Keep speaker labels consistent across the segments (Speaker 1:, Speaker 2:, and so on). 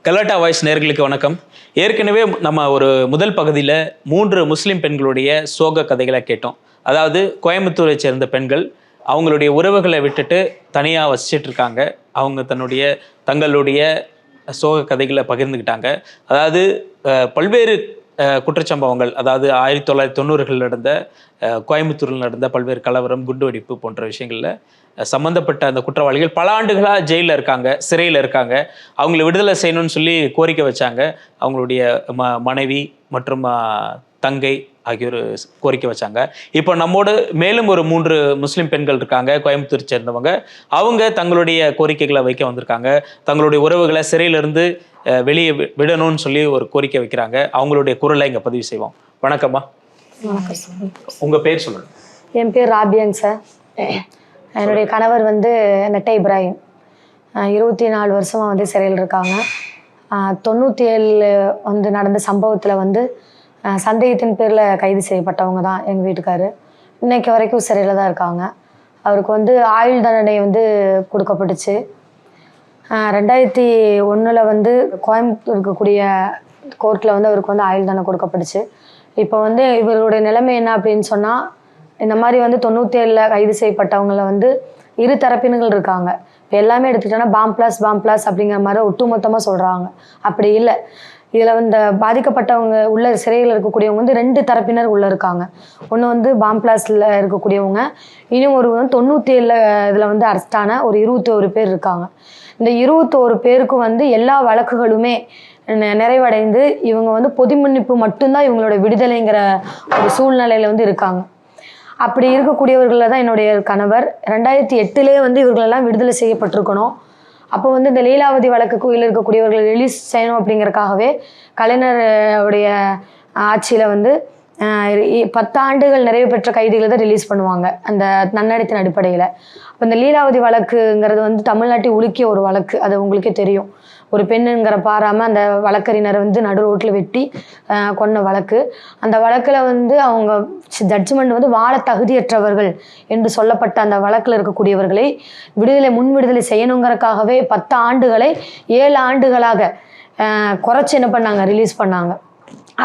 Speaker 1: கலாட்டா வாய்ஸ் நேயர்களுக்கு வணக்கம். ஏற்கனவே நம்ம ஒரு முதல் பகுதியில் 3 முஸ்லீம் பெண்களுடைய சோக கதைகளை கேட்டோம். அதாவது கோயம்புத்தூரை சேர்ந்த பெண்கள் அவங்களுடைய உறவுகளை விட்டுட்டு தனியாக வசிச்சுட்டு இருக்காங்க. அவங்க தங்களுடைய சோக கதைகளை பகிர்ந்துக்கிட்டாங்க. அதாவது பல்வேறு குற்றச்சம்பவங்கள், அதாவது 1990களில் நடந்த கோயம்புத்தூரில் நடந்த பல்வேறு கலவரம், குண்டுவெடிப்பு போன்ற விஷயங்களில் சம்மந்தப்பட்ட அந்த குற்றவாளிகள் பல ஆண்டுகளாக ஜெயிலில் இருக்காங்க, சிறையில் இருக்காங்க. அவங்கள விடுதலை செய்யணும்னு சொல்லி கோரிக்கை வச்சாங்க. அவங்களுடைய மனைவி மற்றும் தங்கை ஆகியோர் கோரிக்கை வச்சாங்க. இப்போ நம்மோடு மேலும் ஒரு 3 முஸ்லீம் பெண்கள் இருக்காங்க, கோயம்புத்தூர் சேர்ந்தவங்க. அவங்க தங்களுடைய கோரிக்கைகளை வைக்க வந்திருக்காங்க. தங்களுடைய உறவுகளை சிறையிலிருந்து வெளியே விடணும்னு சொல்லி ஒரு கோரிக்கை வைக்கிறாங்க. அவங்களுடைய குரலை இங்கே பதிவு செய்வோம். வணக்கம்மா. உங்கள் பேர் சொல்லுங்கள்.
Speaker 2: என் பேர் ராபியாங்க சார். என்னுடைய கணவர் நெட்டை இப்ராஹிம் 24 வருஷமாக சிறையில் இருக்காங்க. 97 நடந்த சம்பவத்தில் சந்தேகத்தின் பேரில் கைது செய்யப்பட்டவங்க தான் எங்கள் வீட்டுக்காரர். இன்னைக்கு வரைக்கும் சிறையில் தான் இருக்காங்க. அவருக்கு ஆயுள் தண்டனை கொடுக்கப்பட்டுச்சு. 2001 கோயம்புத்தூர் இருக்கக்கூடிய கோர்ட்டில் அவருக்கு ஆயுள் தண்டனை கொடுக்கப்பட்டுச்சு. இப்போ இவருடைய நிலைமை என்ன அப்படின்னு சொன்னால், இந்த மாதிரி 97ல் கைது செய்யப்பட்டவங்கள இரு தரப்பினர்கள் இருக்காங்க. இப்போ எல்லாமே எடுத்துக்கிட்டோன்னா பாம்பிளாஸ் அப்படிங்கிற மாதிரி ஒட்டுமொத்தமாக சொல்கிறாங்க. அப்படி இல்லை. இதில் இந்த பாதிக்கப்பட்டவங்க உள்ள சிறையில் இருக்கக்கூடியவங்க 2 தரப்பினர் உள்ளே இருக்காங்க. ஒன்று பாம்பிளாஸில் இருக்கக்கூடியவங்க, இன்னும் ஒரு 97ல் இதில் அரெஸ்டான ஒரு 21 பேர் இருக்காங்க. இந்த 21 பேருக்கும் எல்லா வழக்குகளுமே நிறைவடைந்து இவங்க பொது மன்னிப்பு மட்டும்தான் இவங்களோட விடுதலைங்கிற ஒரு சூழ்நிலையில் இருக்காங்க. அப்படி இருக்கக்கூடியவர்களில் தான் என்னுடைய கணவர் 2008லேயே இவர்களெல்லாம் விடுதலை செய்யப்பட்டிருக்கணும். அப்போ இந்த லீலாவதி வழக்கு கோயில் இருக்கக்கூடியவர்கள் ரிலீஸ் செய்யணும் அப்படிங்கிறக்காகவே கலைஞருடைய ஆட்சியில் 10 ஆண்டுகள் நிறைவு பெற்ற கைதிகளை தான் ரிலீஸ் பண்ணுவாங்க அந்த நன்னடத்தின் அடிப்படையில். அப்போ இந்த லீலாவதி வழக்குங்கிறது தமிழ்நாட்டை உலுக்கிய ஒரு வழக்கு. அது உங்களுக்கே தெரியும். ஒரு பெண்ணுங்கிற பாராமல் அந்த வழக்கறிஞரை நடு ரோட்டில் வெட்டி கொன்ன வழக்கு. அந்த வழக்கில் அவங்க ஜட்ஜ்மெண்ட் வாழ தகுதியற்றவர்கள் என்று சொல்லப்பட்ட அந்த வழக்கில் இருக்கக்கூடியவர்களை முன் விடுதலை செய்யணுங்கிறக்காகவே 10 ஆண்டுகளை 7 ஆண்டுகளாக குறைச்சி என்ன பண்ணாங்க, ரிலீஸ் பண்ணாங்க.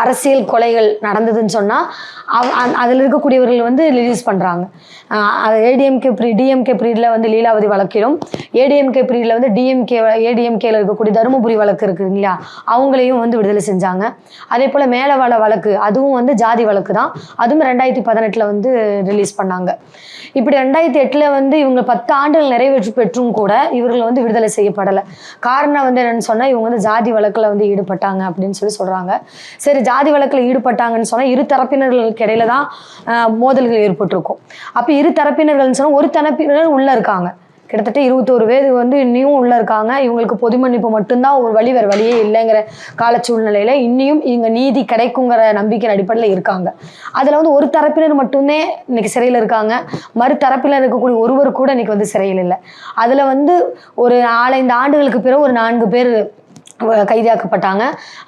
Speaker 2: அரசியல் கொலைகள் நடந்ததுன்னு சொன்னால் அதில் இருக்கக்கூடியவர்கள் ரிலீஸ் பண்ணுறாங்க. அது டிஎம்கே ப்ரீடில் லீலாவதி வழக்கிலும், ஏடிஎம்கே ப்ரீடில் ஏடிஎம்கேல இருக்கக்கூடிய தருமபுரி வழக்கு இருக்குங்களா, அவங்களையும் விடுதலை செஞ்சாங்க. அதே போல் மேலவாழ வழக்கு, அதுவும் ஜாதி வழக்கு தான். அதுவும் 2018ல் ரிலீஸ் பண்ணாங்க. இப்படி 2008ல் இவங்க 10 ஆண்டுகள் நிறைவேற்றி பெற்றும் கூட இவர்கள் விடுதலை செய்யப்படலை. காரணம் என்னன்னு சொன்னால், இவங்க ஜாதி வழக்கில் ஈடுபட்டாங்க அப்படின்னு சொல்கிறாங்க. சரி, ஜாதி வழக்கில் ஈடுபட்டாங்கன்னு சொன்னால் இரு தரப்பினர்களுக்கு இடையில தான் மோதல்கள் ஏற்பட்டிருக்கும். அப்போ இரு தரப்பினர்கள்னு சொன்னால் ஒரு தரப்பினர் உள்ளே இருக்காங்க. கிட்டத்தட்ட 21 பேர் இன்னும் உள்ளே இருக்காங்க. இவங்களுக்கு பொது மன்னிப்பு மட்டும்தான் ஒரு வழி, வேறு வழியே இல்லைங்கிற கால சூழ்நிலையில் இன்னும் இவங்க நீதி கிடைக்குங்கிற நம்பிக்கை அடிப்படையில் இருக்காங்க. அதில் ஒரு தரப்பினர் மட்டுமே இன்னைக்கு சிறையில் இருக்காங்க. மறு தரப்பில் இருக்கக்கூடிய ஒருவர் கூட இன்னைக்கு சிறையில் இல்லை. அதில் ஒரு 4-5 ஆண்டுகளுக்கு பிறகு ஒரு 4 பேர் கைதியாக்கப்பட்டாங்க.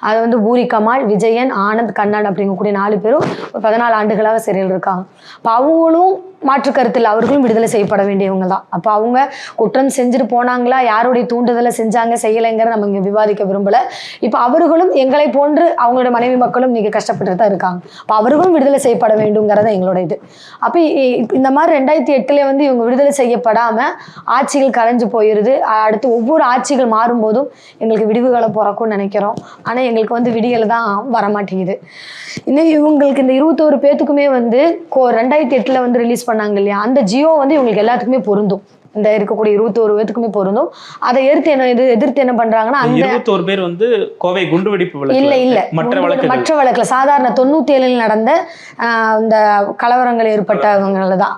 Speaker 2: அது பூரி கமால், விஜயன், ஆனந்த், கண்ணன் அப்படிங்கக்கூடிய 4 பேரும் 14 ஆண்டுகளாக சிறையில் இருக்காங்க. அப்போ அவங்களும் மாற்று கருத்தில் அவர்களும் விடுதலை செய்யப்பட வேண்டியவங்க தான். அப்போ அவங்க குற்றம் செஞ்சுட்டு போனாங்களா, யாருடைய தூண்டுதலை செஞ்சாங்க செய்யலைங்கிற நம்ம இங்கே விவாதிக்க விரும்பலை. இப்போ அவர்களும் எங்களை போன்று அவங்களோட மனைவி மக்களும் இன்றைக்கி கஷ்டப்பட்டு தான் இருக்காங்க. அப்போ அவர்களும் விடுதலை செய்யப்பட வேண்டுங்கிறத எங்களோட இது. அப்போ இந்த மாதிரி 2008ல் இவங்க விடுதலை செய்யப்படாமல் ஆட்சிகள் கலைஞ்சு போயிடுது. அடுத்து ஒவ்வொரு ஆட்சிகள் மாறும்போதும் எங்களுக்கு விடிவுகளை பிறக்கும்னு நினைக்கிறோம். ஆனால் எங்களுக்கு விடியல் தான் வரமாட்டேங்குது. இன்னும் இவங்களுக்கு இந்த 21 பேத்துக்குமே 2008ல் ரிலீஸ் பண்ணாங்க இல்லையா, அந்த ஜியோ இவங்களுக்கு எல்லாத்துக்குமே பொருந்தும். இந்த இருக்கக்கூடிய 21 பேத்துக்குமே பொருந்தும். அதை எதிர்த்து என்ன பண்றாங்கன்னா, அந்த
Speaker 1: 21 பேர் கோவை குண்டுவெடிப்பு வழக்கு
Speaker 2: இல்ல மற்ற வழக்குல சாதாரண 97ல் நடந்த இந்த கலவரங்கள் ஏற்பட்டவங்கள தான்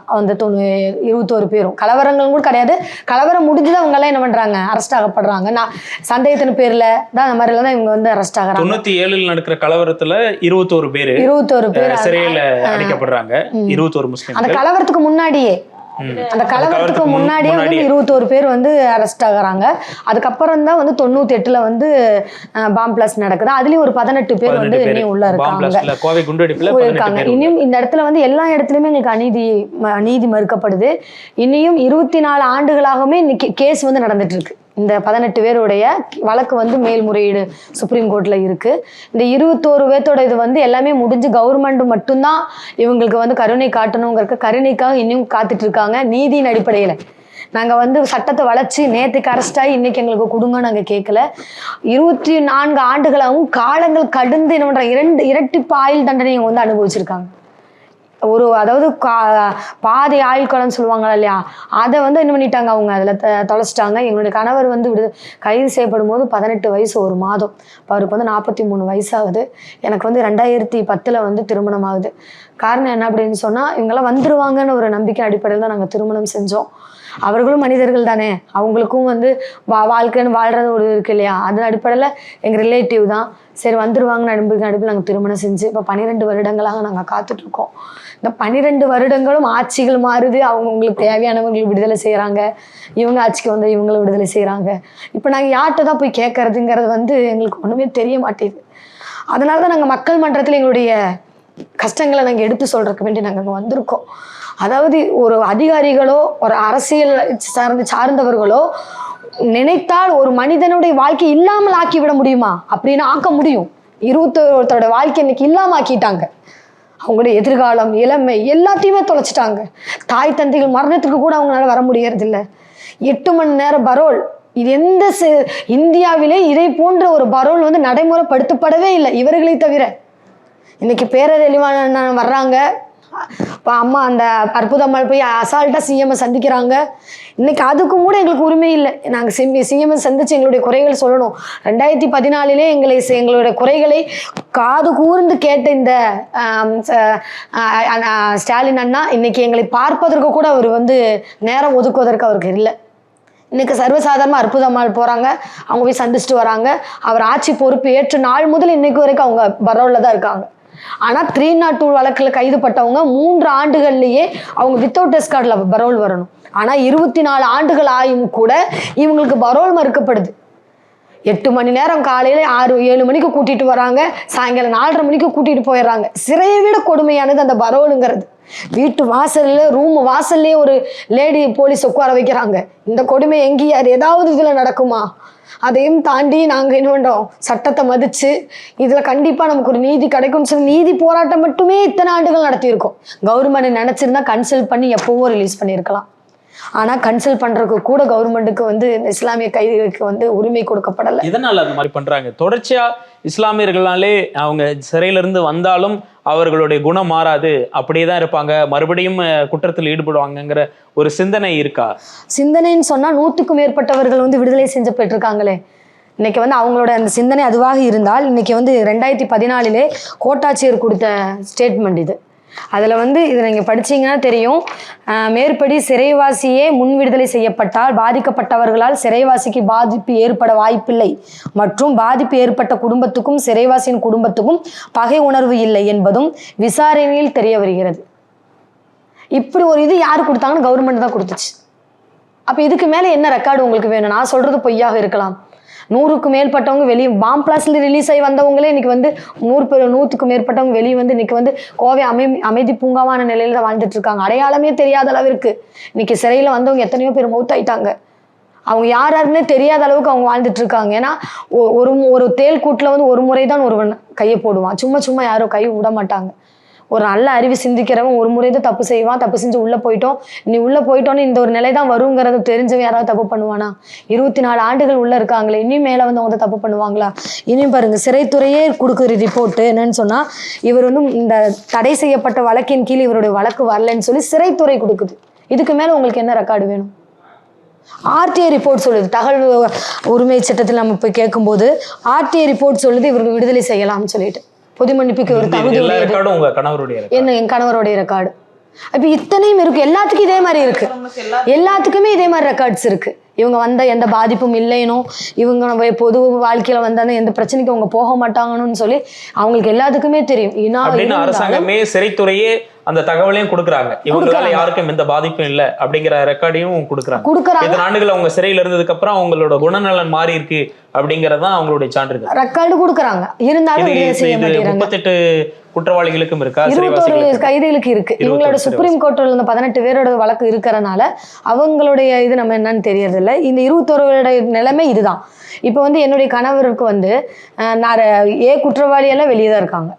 Speaker 2: 21 பேரும். கலவரங்கள் கூட கிடையாது. கலவரம் முடிஞ்சுதான் அவங்க எல்லாம் என்ன பண்றாங்க, அரெஸ்ட் ஆகப்படுறாங்க. நான் சந்தேகத்தின் பேர்ல தான் அந்த மாதிரி எல்லாம் இவங்க அரெஸ்ட் ஆகிறாங்க.
Speaker 1: 97ல் நடக்கிற கலவரத்துல 21 பேர் சிறையில அடைக்கப்படுறாங்க. 21 முஸ்லிம்.
Speaker 2: அந்த கலவரத்துக்கு முன்னாடியே அந்த கலவரத்துக்கு முன்னாடியே 21 பேர் அரெஸ்ட் ஆகுறாங்க. அதுக்கப்புறம் தான் 98ல் பாம்பிளாஸ் நடக்குது. அதுலயும் ஒரு 18 பேர் இன்னும் உள்ள இருக்காங்க. இன்னும் இந்த இடத்துல எல்லா இடத்துலயுமே எங்களுக்கு நீதி மறுக்கப்படுது. இன்னும் 24 ஆண்டுகளாகவே கேஸ் நடந்துட்டு இருக்கு. இந்த 18 பேருடைய வழக்கு வந்து மேல்முறையீடு சுப்ரீம் கோர்ட்டில் இருக்குது. இந்த 21 பேர்த்தோட இது வந்து எல்லாமே முடிஞ்சு கவர்மெண்ட் மட்டும்தான் இவங்களுக்கு வந்து கருணை காட்டணுங்கிறக்க கருணைக்காக இன்னும் காத்துட்ருக்காங்க. நீதியின் அடிப்படையில் நாங்கள் வந்து சட்டத்தை வளைச்சி நேற்றுக்கு அரெஸ்ட் ஆகி இன்றைக்கி எங்களுக்கு கொடுங்க நாங்கள் கேட்கல. 24 ஆண்டுகளாகவும் காலங்கள் கடந்து என்ன பண்ணுறாங்க, இரட்டிப்பு ஆயுள் தண்டனை இவங்க வந்து அனுபவிச்சிருக்காங்க. அதாவது பாதி ஆயுள் காலம்னு சொல்லுவாங்க இல்லையா, அதை வந்து என்ன பண்ணிட்டாங்க அவங்க அதில் தொலைச்சிட்டாங்க. எங்களுடைய கணவர் வந்து கைது செய்யப்படும் போது 18 வயசு 1 மாதம். இப்போ அவருக்கு வந்து 43 வயசாகுது. எனக்கு வந்து 2010 வந்து திருமணம் ஆகுது. காரணம் என்ன அப்படின்னு சொன்னால், இவங்கெல்லாம் வந்துருவாங்கன்னு ஒரு நம்பிக்கை அடிப்படையில் தான் நாங்கள் திருமணம் செஞ்சோம். அவர்களும் மனிதர்கள் தானே, அவங்களுக்கும் வந்து வாழ்க்கைன்னு வாழ்கிறது ஒரு இருக்கு இல்லையா, அதன் அடிப்படையில் எங்கள் ரிலேட்டிவ் தான், சரி வந்துடுவாங்கன்னு அடிப்படையில் நாங்கள் திருமணம் செஞ்சு இப்போ 12 வருடங்களாக நாங்கள் காத்துட்ருக்கோம். இந்த 12 வருடங்களும் ஆட்சிகள் மாறுது, அவங்களுக்கு தேவையானவங்களுக்கு விடுதலை செய்கிறாங்க, இவங்க ஆட்சிக்கு வந்து இவங்களை விடுதலை செய்கிறாங்க. இப்போ நாங்கள் யார்கிட்ட தான் போய் கேட்கறதுங்கிறது வந்து எங்களுக்கு ஒன்றுமே தெரிய மாட்டேங்குது. அதனால தான் நாங்கள் மக்கள் மன்றத்தில் எங்களுடைய கஷ்டங்களை நாங்கள் எடுத்து சொல்கிறதுக்கு வேண்டி நாங்கள் அங்கே வந்திருக்கோம். அதாவது ஒரு அதிகாரிகளோ ஒரு அரசியல் சார்ந்தவர்களோ நினைத்தால் ஒரு மனிதனுடைய வாழ்க்கை இல்லாமல் ஆக்கிவிட முடியுமா? அப்படின்னு ஆக்க முடியும். 21 வாழ்க்கை இன்னைக்கு இல்லாமல் ஆக்கிட்டாங்க. அவங்களுடைய எதிர்காலம், இளமை எல்லாத்தையுமே தொலைச்சிட்டாங்க. தாய் தந்தைகள் மரணத்துக்கு கூட அவங்களால வர முடியறதில்லை. 8 மணி நேரம் பரோல், இது எந்த இந்தியாவிலே இதை போன்ற ஒரு பரோல் வந்து நடைமுறைப்படுத்தப்படவே இல்லை இவர்களை தவிர. இன்னைக்கு பேரறிவான வர்றாங்க, இப்போ அம்மா அந்த அற்புதம்மாள் போய் அசால்ட்டாக சிஎம்ஐ சந்திக்கிறாங்க. இன்னைக்கு அதுக்கும் கூட எங்களுக்கு உரிமை இல்லை. நாங்கள் சிஎம்ஐ சந்தித்து எங்களுடைய குறைகள் சொல்லணும். 2014 எங்களுடைய குறைகளை காது கூர்ந்து கேட்ட இந்த ஸ்டாலின் அண்ணா இன்னைக்கு எங்களை பார்ப்பதற்கு கூட அவர் வந்து நேரம் ஒதுக்குவதற்கு அவருக்கு இல்லை. இன்னைக்கு சர்வசாதாரணமாக அற்புதம்மாள் போகிறாங்க, அவங்க போய் சந்திச்சுட்டு வராங்க. அவர் ஆட்சி பொறுப்பு ஏற்ற நாள் முதல் இன்னைக்கு வரைக்கும் அவங்க பரோலில் தான் இருக்காங்க. ஆனால் 302 வழக்கில் கைதுப்பட்டவங்க 3 ஆண்டுகள்லேயே அவங்க வித்தவுட் எஸ்கார்டில் பரோல் வரணும். ஆனால் 24 ஆண்டுகள் ஆயும் கூட இவங்களுக்கு பரோல் மறுக்கப்படுது. 8 மணி நேரம் காலையில் 6-7 மணிக்கு கூட்டிகிட்டு வராங்க, சாயங்காலம் 4:30 மணிக்கு கூட்டிகிட்டு போயிடுறாங்க. சிறையை விட கொடுமையானது அந்த பரோலுங்கிறது. வீட்டு வாசல்ல ரூம் வாசல்லே ஒரு லேடி போலீஸ் உட்கார வைக்கிறாங்க. இந்த கொடுமை எங்கேயாரு ஏதாவது இதில் நடக்குமா? அதையும் தாண்டி நாங்கள் என்ன பண்ணுறோம், சட்டத்தை மதித்து இதில் கண்டிப்பாக நமக்கு ஒரு நீதி கிடைக்கும்னு சொல்லி நீதி போராட்டம் மட்டுமே இத்தனை ஆண்டுகள் நடத்தியிருக்கோம். கவர்மெண்ட் நினச்சிருந்தா கன்சல்ட் பண்ணி எப்போவோ ரிலீஸ் பண்ணியிருக்கலாம். ஆனால் கன்சல்ட் பண்ணுறதுக்கு கூட கவர்மெண்ட்டுக்கு வந்து இஸ்லாமிய கைதிகளுக்கு வந்து உரிமை கொடுக்கப்படலை.
Speaker 1: இதனால் அந்த மாதிரி பண்ணுறாங்க. தொடர்ச்சியாக இஸ்லாமியர்களாலே அவங்க சிறையிலிருந்து வந்தாலும் அவர்களுடைய குணம் மாறாது, அப்படியே தான் இருப்பாங்க, மறுபடியும் குற்றத்தில் ஈடுபடுவாங்கங்கிற ஒரு சிந்தனை இருக்கா?
Speaker 2: சிந்தனைன்னு சொன்னால் 100க்கும் மேற்பட்டவர்கள் வந்து விடுதலை செஞ்சு பெற்றிருக்காங்களே. இன்னைக்கு வந்து அவங்களோட அந்த சிந்தனை அதுவாக இருந்தால் இன்னைக்கு வந்து 2014 கோட்டாட்சியர் கொடுத்த ஸ்டேட்மெண்ட் இது. அதில் வந்து இதை நீங்கள் படிச்சீங்கன்னா தெரியும். மேற்படி சிறைவாசியே முன் விடுதலை செய்யப்பட்டால் பாதிக்கப்பட்டவர்களால் சிறைவாசிக்கு பாதிப்பு ஏற்பட வாய்ப்பில்லை மற்றும் பாதிப்பு ஏற்பட்ட குடும்பத்துக்கும் சிறைவாசியின் குடும்பத்துக்கும் பகை உணர்வு இல்லை என்பதும் விசாரணையில் தெரிய வருகிறது. இப்படி ஒரு இது யார் கொடுத்தாங்கன்னு கவர்மெண்ட் தான் கொடுத்துச்சு. அப்போ இதுக்கு மேலே என்ன ரெக்கார்டு உங்களுக்கு வேணும்? நான் சொல்கிறது பொய்யாக இருக்கலாம். 100க்கும் மேற்பட்டவங்க வெளியே பாம் பிளாஸ்ட்ல ரிலீஸ் ஆகி வந்தவங்களே இன்னைக்கு வந்து 100க்கும் மேற்பட்டவங்க வெளியே வந்து இன்னைக்கு வந்து கோவை அமைதி பூங்காவான நிலையில தான் வாழ்ந்துட்டு இருக்காங்க. அடையாளமே தெரியாத அளவிற்கு இன்னைக்கு சிறையில் வந்தவங்க எத்தனையோ பேர் மௌத்தாயிட்டாங்க. அவங்க யாருன்னே தெரியாத அளவுக்கு அவங்க வாழ்ந்துட்டு இருக்காங்க. ஏன்னா ஒரு தேல் கூட்டில் வந்து ஒரு முறை தான் ஒருவன் கையை போடுவான், சும்மா யாரும் கை விட மாட்டாங்க. ஒரு நல்ல அறிவு சிந்திக்கிறவன் ஒரு முறை தான் தப்பு செய்வான், தப்பு செஞ்சு உள்ளே போயிட்டோம், நீ உள்ளே போயிட்டோன்னு இந்த ஒரு நிலை தான் வருங்கிறது தெரிஞ்சவன் யாராவது தப்பு பண்ணுவானா? 24 ஆண்டுகள் உள்ளே இருக்காங்களே, இனியும் மேலே வந்து அவங்க தப்பு பண்ணுவாங்களா? இனியும் பாருங்கள், சிறைத்துறையே கொடுக்குற ரிப்போர்ட்டு என்னன்னு சொன்னால், இவர் வந்து இந்த தடை செய்யப்பட்ட வழக்கின் கீழ் இவருடைய வழக்கு வரலன்னு சொல்லி சிறைத்துறை கொடுக்குது. இதுக்கு மேலே உங்களுக்கு என்ன ரெக்கார்டு வேணும்? ஆர்டிஐ ரிப்போர்ட் சொல்லுது, தகவல் உரிமை சட்டத்தில் நம்ம போய் கேட்கும்போது ஆர்டிஐ ரிப்போர்ட் சொல்லுது இவருக்கு விடுதலை செய்யலாம்னு சொல்லிட்டு. பொது மன்னிப்புக்கு ஒரு தகுதி என்ன என் கணவருடைய ரெக்கார்டு. அப்போ இத்தனையும் இருக்கு, எல்லாத்துக்கும் இதே மாதிரி இருக்கு, எல்லாத்துக்குமே இதே மாதிரி ரெக்கார்ட்ஸ் இருக்கு. இவங்க வந்த எந்த பாதிப்பும் இல்லைனோ, இவங்க பொது வாழ்க்கையில வந்தாலும் எந்த பிரச்சனைக்கு அவங்க போக மாட்டாங்கன்னு சொல்லி அவங்களுக்கு எல்லாத்துக்குமே தெரியும்.
Speaker 1: அரசாங்கமே சிறைத்துறையே அந்த தகவலையும் கொடுக்குறாங்க. இவங்களால யாருக்கும் எந்த பாதிப்பும் இல்லை அப்படிங்கிற ரெக்கார்டையும் கொடுக்குறாங்க. இத்தனை ஆண்டுகள் அவங்க சிறையில் இருந்ததுக்கு அப்புறம் அவங்களோட குணநலன் மாறி இருக்கு அப்படிங்கறதான் அவங்களுடைய சான்றுகள்.
Speaker 2: ரெக்கார்டு கொடுக்குறாங்க. இருந்தாலும்
Speaker 1: 38 குற்றவாளிகளுக்கும் இருக்கா?
Speaker 2: 21 கைதிகளுக்கு இருக்கு. இவங்களோட சுப்ரீம் கோர்ட்ல இருந்த 18 பேரோட வழக்கு இருக்கிறனால அவங்களுடைய இது நம்ம என்னன்னு தெரியறது இல்லை. இந்த 21 நிலைமை இதுதான். இப்போ வந்து என்னுடைய கணவருக்கு வந்து ஏ குற்றவாளியெல்லாம் வெளியே தான் இருக்காங்க.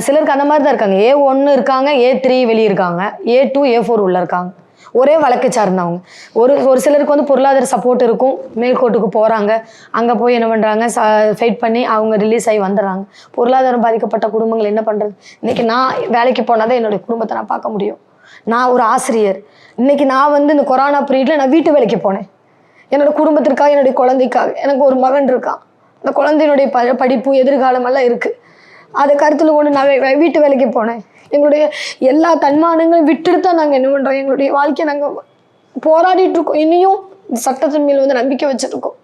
Speaker 2: சிலருக்கு அந்த மாதிரி தான் இருக்காங்க. A1 இருக்காங்க, A3 வெளியே இருக்காங்க, A2 A4 உள்ள இருக்காங்க. ஒரே வழக்கு சார்ந்தவங்க. ஒரு சிலருக்கு வந்து பொருளாதார சப்போர்ட் இருக்கும், மேல்கோர்ட்டுக்கு போகிறாங்க, அங்கே போய் என்ன பண்ணுறாங்க, ஃபைட் பண்ணி அவங்க ரிலீஸ் ஆகி வந்துடுறாங்க. பொருளாதாரம் பாதிக்கப்பட்ட குடும்பங்கள் என்ன பண்ணுறது? இன்றைக்கி நான் வேலைக்கு போனால் தான் என்னுடைய குடும்பத்தை நான் பார்க்க முடியும். நான் ஒரு ஆசிரியர். இன்றைக்கி நான் வந்து இந்த கொரோனா பீரியடில் நான் வீட்டு வேலைக்கு போனேன். என்னோடய குடும்பத்திற்காக, என்னுடைய குழந்தைக்காக. எனக்கு ஒரு மகன் இருக்கான். அந்த குழந்தையினுடைய படிப்பு எதிர்காலமெல்லாம் இருக்குது. அதை கருத்தில் கொண்டு நான் வீட்டு வேலைக்கு போனேன். எங்களுடைய எல்லா தன்மானங்களும் விட்டுட்டு தான் நாங்கள் என்ன பண்ணுறோம், எங்களுடைய வாழ்க்கையை நாங்கள் போராடிட்டு இருக்கோம். இனியும் சட்டத்தின் மேல் வந்து நம்பிக்கை வச்சுருக்கோம்.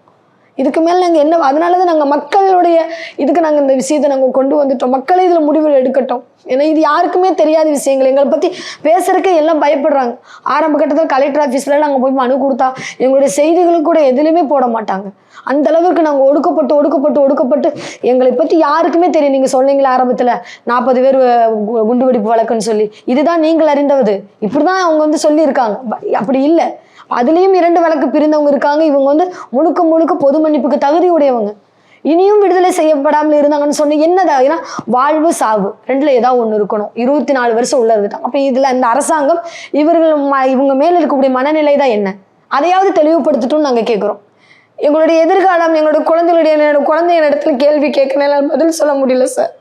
Speaker 2: இதுக்கு மேலே நாங்கள் என்ன, அதனால தான் நாங்கள் மக்களுடைய இதுக்கு நாங்கள் இந்த விஷயத்தை நாங்கள் கொண்டு வந்துட்டோம். மக்களே இதில் முடிவு எடுக்கட்டும். ஏன்னா இது யாருக்குமே தெரியாத விஷயங்கள். எங்களை பற்றி பேசுறதுக்கு எல்லாம் பயப்படுறாங்க. ஆரம்ப கட்டத்தில் கலெக்டர் ஆஃபீஸில் நாங்கள் போய் மனு கொடுத்தா எங்களுடைய செய்திகளுக்கு கூட எதுலையுமே போட மாட்டாங்க. அந்த அளவுக்கு நாங்கள் ஒடுக்கப்பட்டு எங்களை பற்றி யாருக்குமே தெரியும். நீங்கள் சொன்னீங்களே ஆரம்பத்தில் 40 பேர் குண்டுவெடிப்பு வழக்குன்னு சொல்லி, இதுதான் நீங்கள் அறிந்தவது, இப்படி தான் அவங்க வந்து சொல்லியிருக்காங்க. அப்படி இல்லை. அதுலேயும் 2 வழக்கு பிரிந்தவங்க இருக்காங்க. இவங்க வந்து முழுக்க பொது மன்னிப்புக்கு தகுதி உடையவங்க. இனியும் விடுதலை செய்யப்படாமல் இருந்தாங்கன்னு சொன்ன என்னதா? ஏன்னா வாழ்வு சாவு 2ல் ஏதாவது ஒன்று இருக்கணும். 24 வருஷம் உள்ள இருந்துட்டாங்க. அப்போ இதில் இந்த அரசாங்கம் இவங்க மேலே இருக்கக்கூடிய மனநிலை தான் என்ன, அதையாவது தெளிவுபடுத்தட்டும்னு நாங்கள் கேட்குறோம். எங்களுடைய எதிர்காலம், என்னோட குழந்தை இடத்துல கேள்வி கேட்கனால பதில் சொல்ல முடியல சார்.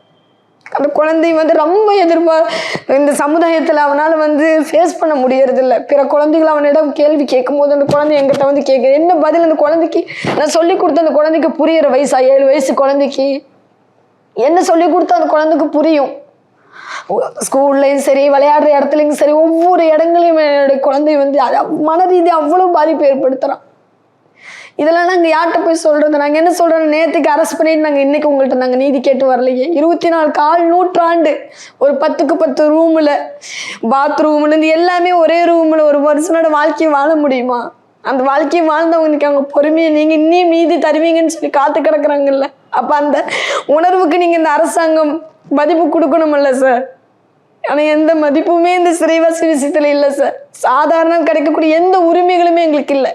Speaker 2: அந்த குழந்தை வந்து ரொம்ப இந்த சமுதாயத்தில் அவனால் வந்து ஃபேஸ் பண்ண முடியறதில்ல. பிற குழந்தைகள் அவனிடம் கேள்வி கேட்கும் போது அந்த குழந்தை எங்கிட்ட வந்து கேட்குது. என்ன பதில் அந்த குழந்தைக்கு நான் சொல்லி கொடுத்த அந்த குழந்தைக்கு புரியிற வயசா? 7 வயசு குழந்தைக்கு என்ன சொல்லி கொடுத்தா அந்த குழந்தைக்கு புரியும்? ஸ்கூல்லையும் சரி, விளையாடுற இடத்துலையும் சரி, ஒவ்வொரு இடங்களையும் என்னுடைய குழந்தை வந்து மன ரீதியாக அவ்வளோ பாதிப்பு ஏற்படுத்துகிறான். இதெல்லாம் நாங்கள் யார்கிட்ட போய் சொல்கிறது? நாங்கள் என்ன சொல்கிறோம்? நேற்றுக்கு அரெஸ்ட் பண்ணிட்டு நாங்கள் இன்றைக்கி உங்கள்கிட்ட நாங்கள் நீதி கேட்டு வரலையே. 24 கால் நூற்றாண்டு ஒரு 10க்கு 10 ரூமில், பாத்ரூம்லேருந்து எல்லாமே ஒரே ரூமில் ஒரு மனுஷனோட வாழ்க்கையை வாழ முடியுமா? அந்த வாழ்க்கையை வாழ்ந்தவங்க இன்றைக்கி அவங்க பொறுமையை நீங்கள் இன்னும் நீதி தருவீங்கன்னு சொல்லி காத்து கிடக்குறாங்கல்ல. அப்போ அந்த உணர்வுக்கு நீங்கள் இந்த அரசாங்கம் மதிப்பு கொடுக்கணுமில்ல சார். ஆனால் எந்த மதிப்புமே இந்த சிறைவாசி விஷயத்தில் இல்லை சார். சாதாரண கிடைக்கக்கூடிய எந்த உரிமைகளுமே எங்களுக்கு இல்லை.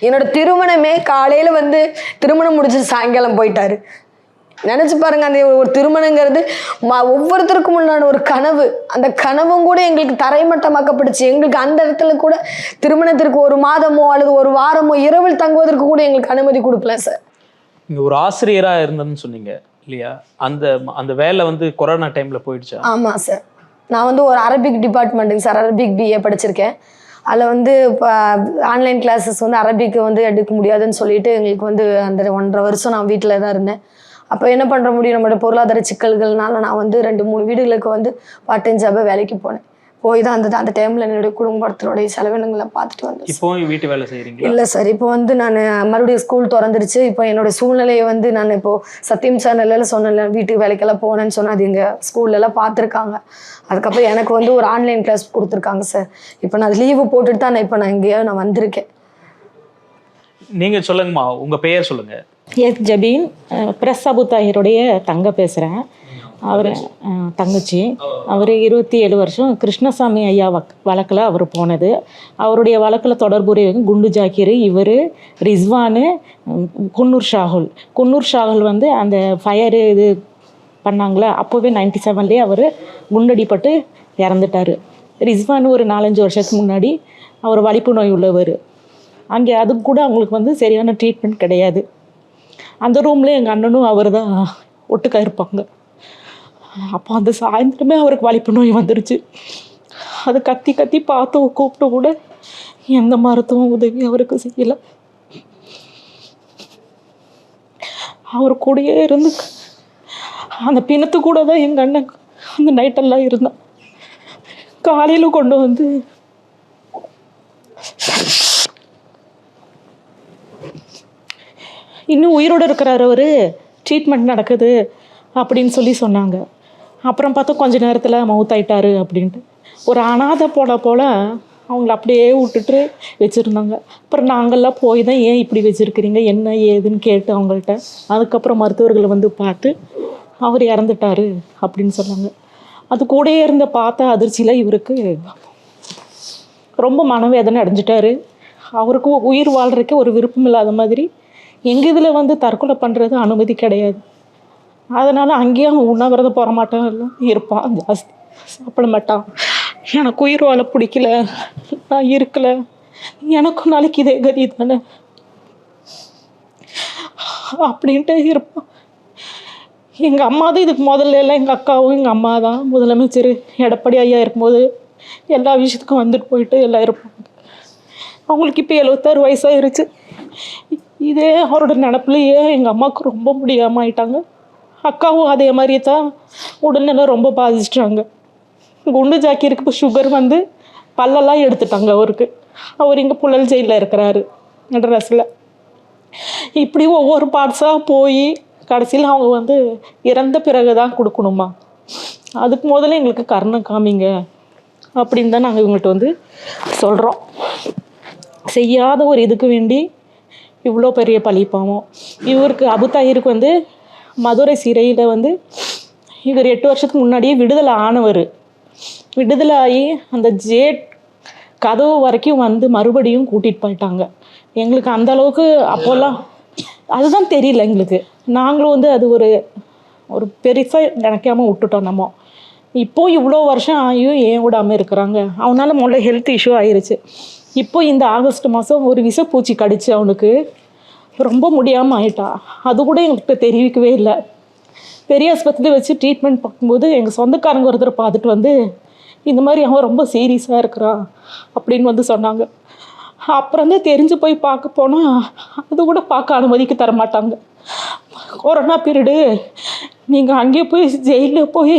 Speaker 2: என்னோட திருமணமே காலையில் வந்து திருமணம் முடிச்சு சாயங்காலம் போயிட்டாரு. நினச்சி பாருங்க, அந்த ஒரு திருமணங்கிறது ஒவ்வொருத்தருக்கும் உண்டான ஒரு கனவு. அந்த கனவும் கூட எங்களுக்கு தரைமட்டமாக்கப்படுச்சு. எங்களுக்கு அந்த இடத்துல கூட திருமணத்திற்கு 1 மாதமோ அல்லது 1 வாரமோ இரவில் தங்குவதற்கு கூட எங்களுக்கு அனுமதி கொடுக்கல சார்.
Speaker 1: நீங்கள் ஒரு ஆசிரியராக இருந்ததுன்னு சொன்னீங்க இல்லையா? அந்த வேலை வந்து கொரோனா டைமில் போயிடுச்சா?
Speaker 2: ஆமாம் சார். நான் வந்து ஒரு அரபிக் டிபார்ட்மெண்ட்டுங்க சார், அரபிக் BA படிச்சிருக்கேன். அதில் வந்து இப்போ ஆன்லைன் கிளாஸஸ் வந்து அரபிக்கு வந்து எடுக்க முடியாதுன்னு சொல்லிட்டு எங்களுக்கு வந்து அந்த 1.5 வருஷம் நான் வீட்டில் தான் இருந்தேன். அப்போ என்ன பண்ணுற முடியும், நம்மளோட பொருளாதார சிக்கல்கள்னால நான் வந்து 2-3 வீடுகளுக்கு வந்து பார்ட் டைம் ஜாபாக வேலைக்கு போனேன். போய் தான் அந்த டைமில் என்னுடைய குடும்பத்தினுடைய செலவினங்களை பார்த்துட்டு வந்தேன்.
Speaker 1: இப்போ வீட்டு வேலை செய்கிறீங்க?
Speaker 2: இல்லை சார், இப்போ வந்து நான் மறுபடியும் ஸ்கூல் திறந்துருச்சு. இப்போ என்னோடய சூழ்நிலையை வந்து நான் இப்போது சத்தியம் சேனலில் சொன்னேன்ல, வீட்டுக்கு வேலைக்கெல்லாம் போனேன்னு சொன்னால் அது எங்கள் ஸ்கூல்லலாம் பார்த்துருக்காங்க. அதுக்கப்புறம் எனக்கு வந்து ஒரு ஆன்லைன் கிளாஸ் கொடுத்துருக்காங்க சார். இப்போ நான் லீவு போட்டுட்டு தான் நான் இங்கேயோ நான் வந்திருக்கேன்.
Speaker 1: நீங்கள் சொல்லுங்கம்மா, உங்கள் பெயர் சொல்லுங்கள்.
Speaker 3: எஸ் ஜபீன், பிரஸ் அபு தாஹிருடைய தங்க பேசுகிறேன். அவர் தங்கச்சி. அவர் 27 வருஷம் கிருஷ்ணசாமி ஐயா வழக்கில் அவர் போனது. அவருடைய வழக்கில் தொடர்புடைய குண்டு ஜாக்கிர், இவர் ரிஸ்வானு, குன்னூர் ஷாகுல் வந்து அந்த ஃபயரு இது பண்ணாங்களே அப்போவே 97லேயே அவர் குண்டடிப்பட்டு இறந்துட்டார். ரிஸ்வானு ஒரு 4-5 வருஷத்துக்கு முன்னாடி அவர் வலிப்பு நோய் உள்ளவர். அங்கே அதுக்கு கூட அவங்களுக்கு வந்து சரியான ட்ரீட்மெண்ட் கிடையாது. அந்த ரூம்லேயே எங்கள் அண்ணனும் அவர் தான் ஒட்டுக்கா இருப்பாங்க. அப்போ அந்த சாயந்தரமே அவருக்கு வலிப்பு நோய் வந்துருச்சு. அது கத்தி பார்த்து கூப்பிட்டு கூட எந்த மருத்துவ உதவி அவருக்கு செய்யலை. அவர் கூடயே இருந்து அந்த பிணத்து கூட தான் எங்கள் அண்ணன் அந்த நைட்டெல்லாம் இருந்தான். காலையில் கொண்டு வந்து இன்னும் உயிரோடு இருக்கிறார், அவர் ட்ரீட்மெண்ட் நடக்குது அப்படின்னு சொல்லி சொன்னாங்க. அப்புறம் பார்த்தா கொஞ்ச நேரத்தில் மவுத்தாயிட்டாரு அப்படின்ட்டு. ஒரு அனாதை போல அவங்கள அப்படியே விட்டுட்டு வச்சுருந்தாங்க. அப்புறம் நாங்கள்லாம் போய் தான் ஏன் இப்படி வச்சுருக்கிறீங்க என்ன ஏதுன்னு கேட்டு அவங்கள்ட்ட, அதுக்கப்புறம் மருத்துவர்களை வந்து பார்த்து அவர் இறந்துட்டாரு அப்படின்னு சொன்னாங்க. அது கூடயே இருந்த பார்த்த அதிர்ச்சியில் இவருக்கு ரொம்ப மனவேதனை அடைஞ்சிட்டாரு. அவருக்கு உயிர் வாழ்றதுக்கு ஒரு விருப்பம் இல்லாத மாதிரி எங்கள் இதில் வந்து தற்கொலை பண்ணுறது அனுமதி கிடையாது. அதனால் அங்கேயும் அவன் உண்ணாவிரதம் போக மாட்டான், இருப்பான், ஜாஸ்தி சாப்பிட மாட்டான். எனக்கு உயிர் வாழ பிடிக்கல, நான் இருக்கலை, எனக்கும் நாளைக்கு இதே கதி தானே அப்படின்ட்டு இருப்பான். எங்கள் அம்மா தான் இதுக்கு முதல்ல எல்லாம், எங்கள் அக்காவும் எங்கள் அம்மா தான் முதலமைச்சர் எடப்பாடி ஐயா இருக்கும்போது எல்லா விஷயத்துக்கும் வந்துட்டு போயிட்டு எல்லாம் இருப்பாங்க. அவங்களுக்கு இப்போ 76 வயசாயிருச்சு. இதே அவரோட நினப்புலையே எங்கள் அம்மாவுக்கு ரொம்ப முடியாமல் ஆயிட்டாங்க. அக்காவும் அதே மாதிரி தான் உடல்நிலை ரொம்ப பாதிச்சிட்டாங்க. குண்டு ஜாக்கிருக்கு இப்போ சுகர் வந்து பல்லெல்லாம் எடுத்துட்டாங்க அவருக்கு. அவர் இங்கே புழல் ஜெயிலில் இருக்கிறாரு மெட்ராஸில். இப்படி ஒவ்வொரு பார்ட்ஸாக போய் கடைசியில் அவங்க வந்து இறந்த பிறகு தான் கொடுக்கணுமா, அதுக்கு முதல்ல எங்களுக்கு கருணை காமிங்க அப்படின்னு தான் நாங்கள் இவங்கள்ட்ட வந்து சொல்கிறோம். செய்யாத ஒரு இதுக்கு வேண்டி இவ்வளோ பெரிய பழிப்பாவோம். இவருக்கு அபுதாயிருக்கு வந்து மதுரை சிறையில் வந்து இவர் 8 வருஷத்துக்கு முன்னாடியே விடுதலை ஆனவர். விடுதலை ஆகி அந்த ஜேட் கதவு வரைக்கும் வந்து மறுபடியும் கூட்டிகிட்டு போயிட்டாங்க. எங்களுக்கு அந்த அளவுக்கு அப்போல்லாம் அதுதான் தெரியல எங்களுக்கு. நாங்களும் வந்து அது ஒரு பெருசாக நினைக்காம விட்டுட்டோம். நம்ம இப்போ இவ்வளோ வருஷம் ஆகியும் ஏன் விடாமல் இருக்கிறாங்க. அவனால் முதல்ல ஹெல்த் இஷ்யூ ஆயிடுச்சு. இப்போ இந்த ஆகஸ்ட் மாதம் ஒரு விஷப்பூச்சி கடிச்சு அவனுக்கு ரொம்ப முடியாமல் ஆயிட்டா. அது கூட எங்கள்கிட்ட தெரிவிக்கவே இல்லை. பெரிய ஆஸ்பத்திரியில் வச்சு ட்ரீட்மெண்ட் பார்க்கும்போது எங்கள் சொந்தக்காரங்க ஒருத்தர் பார்த்துட்டு வந்து இந்த மாதிரி அவன் ரொம்ப சீரியஸாக இருக்கிறான் அப்படின்னு வந்து சொன்னாங்க. அப்புறம் தான் தெரிஞ்சு போய் பார்க்க போனால் அது கூட பார்க்க அனுமதிக்க தரமாட்டாங்க. கொரோனா பீரியடு, நீங்கள் அங்கேயே போய் ஜெயிலில் போய்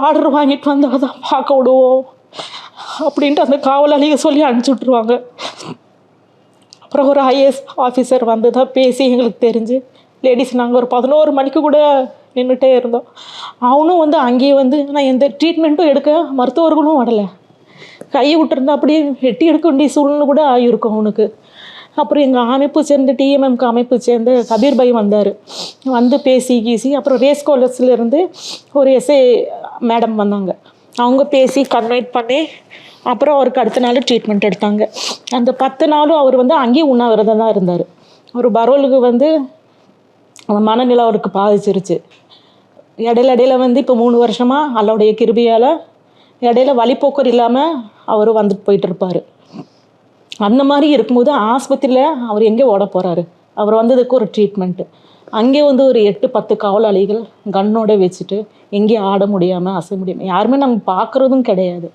Speaker 3: ஆர்டர் வாங்கிட்டு வந்தால் தான் பார்க்க விடுவோம் அப்படின்ட்டு அந்த காவலாளியை சொல்லி அனுப்பிச்சி விட்ருவாங்க. அப்புறம் ஒரு ஐஏஎஸ் ஆஃபீஸர் வந்து தான் பேசி எங்களுக்கு தெரிஞ்சு லேடிஸ் நாங்கள் ஒரு 11 மணிக்கு கூட நின்றுட்டே இருந்தோம். அவனும் வந்து அங்கேயே வந்து நான் எந்த ட்ரீட்மெண்ட்டும் எடுக்க மருத்துவர்களும் வரலை. கையை விட்டுருந்தா அப்படியே வெட்டி எடுக்க வேண்டிய சூழ்நிலை கூட ஆகியிருக்கும் அவனுக்கு. அப்புறம் எங்கள் அமைப்பு சேர்ந்த டிஎம்எம்க்கு அமைப்பு சேர்ந்த கபீர் பாய் வந்தார். வந்து பேசி அப்புறம் ரேஸ் கோலர்ஸ்லேருந்து ஒரு எஸ்ஐ மேடம் வந்தாங்க. அவங்க பேசி கன்வைட் பண்ணி அப்புறம் அவருக்கு அடுத்த நாள் ட்ரீட்மெண்ட் எடுத்தாங்க. அந்த 10 நாளும் அவர் வந்து அங்கேயும் உண்ணாவிரதம் தான் இருந்தார். ஒரு பரோலுக்கு வந்து மனநிலை அவருக்கு பாதிச்சிருச்சு. இடையில வந்து இப்போ 3 வருஷமாக அவருடைய கிருபியால் இடையில வழிப்போக்கர் இல்லாமல் அவர் வந்துட்டு போயிட்டு இருப்பார். அந்த மாதிரி இருக்கும்போது ஆஸ்பத்திரியில் அவர் எங்கே ஓட போகிறாரு? அவர் வந்ததுக்கு ஒரு ட்ரீட்மெண்ட்டு அங்கே வந்து ஒரு 8-10 காவலாளிகள் கன்னோட வச்சுட்டு எங்கேயும் ஆட முடியாமல் அசைய முடியாமல் யாருமே நாங்கள் பார்க்குறதும் கிடையாது.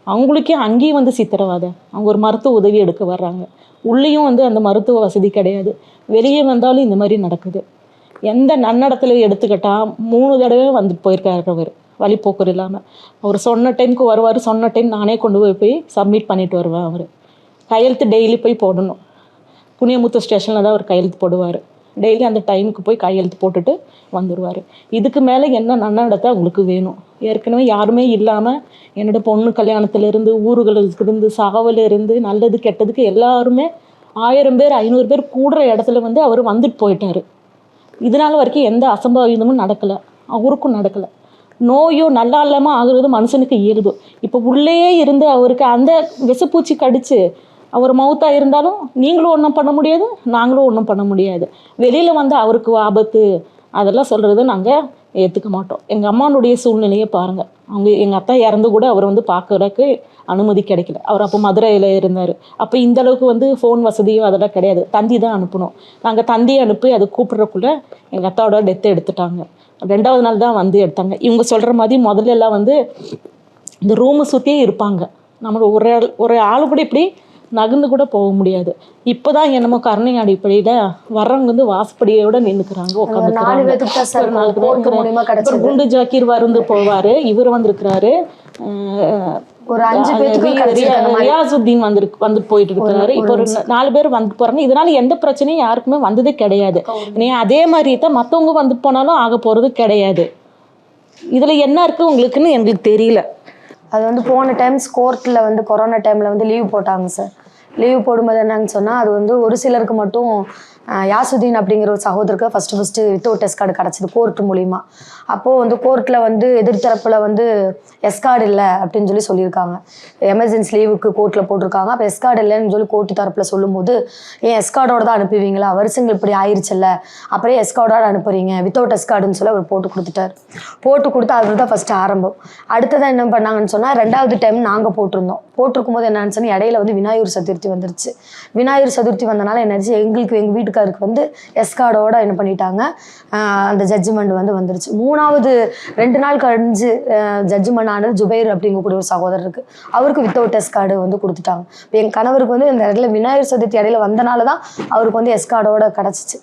Speaker 3: அவங்களுக்கே அங்கேயும் வந்து சித்திரவாதை. அவங்க ஒரு மருத்துவ உதவி எடுக்க வர்றாங்க, உள்ளேயும் வந்து அந்த மருத்துவ வசதி கிடையாது. வெளியே வந்தாலும் இந்த மாதிரி நடக்குது. எந்த நன்னடத்தில் எடுத்துக்கிட்டால் 3 தடவை வந்துட்டு போயிருக்காரு அவர் வழிப்போக்கர் இல்லாமல். அவர் சொன்ன டைமுக்கு வருவார், சொன்ன டைம் நானே கொண்டு போய் சப்மிட் பண்ணிட்டு வருவேன். அவர் கையெழுத்து டெய்லி போய் போடணும். புனியமுத்து ஸ்டேஷனில் தான் அவர் கையெழுத்து போடுவார். டெய்லி அந்த டைமுக்கு போய் கையெழுத்து போட்டுட்டு வந்துடுவார். இதுக்கு மேலே என்ன நன்னடத்தை அவங்களுக்கு வேணும்? ஏற்கனவே யாருமே இல்லாமல் என்னோடய பொண்ணு கல்யாணத்துலேருந்து ஊர்களுக்கு சாவலிருந்து நல்லது கெட்டதுக்கு எல்லாருமே 1000 பேர் 500 பேர் கூடுற இடத்துல வந்து அவர் வந்துட்டு போயிட்டார். இதனால் வரைக்கும் எந்த அசம்பாவிதமும் நடக்கலை, அவருக்கும் நடக்கலை. நோயோ நல்லா இல்லாமல் ஆகுறது மனுஷனுக்கு இயல்பு. இப்போ உள்ளேயே இருந்து அவருக்கு அந்த விஷப்பூச்சி கடிச்சு அவர் மவுத்தாக இருந்தாலும் நீங்களும் ஒன்றும் பண்ண முடியாது, நாங்களும் ஒன்றும் பண்ண முடியாது. வெளியில் வந்து அவருக்கு ஆபத்து அதெல்லாம் சொல்கிறது நாங்கள் ஏற்றுக்க மாட்டோம். எங்கள் அம்மானுடைய சூழ்நிலையை பாருங்கள். எங்கள் அத்தா இறந்து கூட அவர் வந்து பார்க்குறதுக்கு அனுமதி கிடைக்கல. அவர் அப்போ மதுரையில் இருந்தார். அப்போ இந்தளவுக்கு வந்து ஃபோன் வசதியோ அதெல்லாம் கிடையாது. தந்தி தான் அனுப்பணும். நாங்கள் தந்தியை அனுப்பி அதை கூப்பிட்றக்குள்ளே எங்கள் அத்தாவோட டெத்தை எடுத்துட்டாங்க. 2வது நாள் தான் வந்து எடுத்தாங்க. இவங்க சொல்கிற மாதிரி முதல்ல எல்லாம் வந்து இந்த ரூமை சுற்றியே இருப்பாங்க. நம்மளோட ஒரு ஆளு கூட இப்படி நகர்ந்து கூட போக முடியாது. இப்போ தான் என்னமோ கருணை அடிப்படையில் வர்றவங்க வந்து வாசப்படியோட நின்றுக்கிறாங்க, உட்காந்துருக்காங்க. குண்டு ஜாக்கீர் வந்து போவார், இவர் வந்திருக்கிறாரு,
Speaker 2: ஒரு 5 பேருக்கு
Speaker 3: ரியாசுத்தீன் வந்து போயிட்டு இருக்கிறாரு. இப்போ ஒரு 4 பேர் வந்து போகிறாங்க. இதனால எந்த பிரச்சனையும் யாருக்குமே வந்ததே கிடையாது. நீ அதே மாதிரி தான் மற்றவங்க வந்து போனாலும் ஆக போகிறது கிடையாது. இதில் என்ன இருக்குது உங்களுக்குன்னு எங்களுக்கு தெரியல.
Speaker 2: அது வந்து போன டைம்ஸ் கோர்ட்டில் வந்து கொரோனா டைமில் வந்து லீவ் போட்டாங்க சார். லீவ் போடும்போது என்னன்னு சொன்னால் அது வந்து ஒரு சிலருக்கு மட்டும் யாசுதீன் அப்படிங்கிற ஒரு சகோதரருக்கு ஃபஸ்ட்டு வித்தவுட் எஸ் கார்டு கிடச்சிது கோர்ட் மூலிமா. அப்போது வந்து கோர்ட்டில் வந்து எதிர்த்தரப்பில் வந்து எஸ் கார்டு இல்லை அப்படின்னு சொல்லியிருக்காங்க. எமர்ஜென்சி லீவுக்கு கோர்ட்டில் போட்டிருக்காங்க. அப்போ எஸ் கார்டு இல்லைன்னு சொல்லி கோர்ட்டு தரப்பில் சொல்லும்போது ஏன் எஸ் கார்டோட தான் அனுப்புவீங்களா, வருஷங்கள் இப்படி ஆயிடுச்சுல்ல, அப்புறம் எஸ் கார்டோட அனுப்புறீங்க, வித்தவுட் எஸ் கார்டுன்னு சொல்லி அவர் போட்டு கொடுத்துட்டார். போட்டு கொடுத்து அது தான் ஃபஸ்ட்டு ஆரம்பம். அடுத்ததான் என்ன பண்ணாங்கன்னு சொன்னால் 2வது டைம் நாங்கள் போட்டிருக்கும் போது என்னன்னு சொன்னால் இடையில வந்து விநாயகர் சதுர்த்தி வந்துருச்சு. விநாயகர் சதுர்த்தி வந்தனால என்னாச்சு, எங்கள் வீட்டுக்காருக்கு வந்து எஸ் கார்டோட என்ன பண்ணிட்டாங்க, அந்த ஜட்ஜ்மெண்ட் வந்து வந்துருச்சு. 3வது 2 நாள் கழிஞ்சு ஜட்ஜ்மெண்ட் ஆனது ஜுபைர் அப்படிங்கக்கூடிய ஒரு சகோதரருக்கு, அவருக்கு வித்தவுட் எஸ் கார்டு வந்து கொடுத்துட்டாங்க. இப்போ எங்கள் கணவருக்கு வந்து இந்த இடத்துல விநாயகர் சதுர்த்தி இடையில வந்தனால தான் அவருக்கு வந்து எஸ் கார்டோட கிடச்சிச்சு.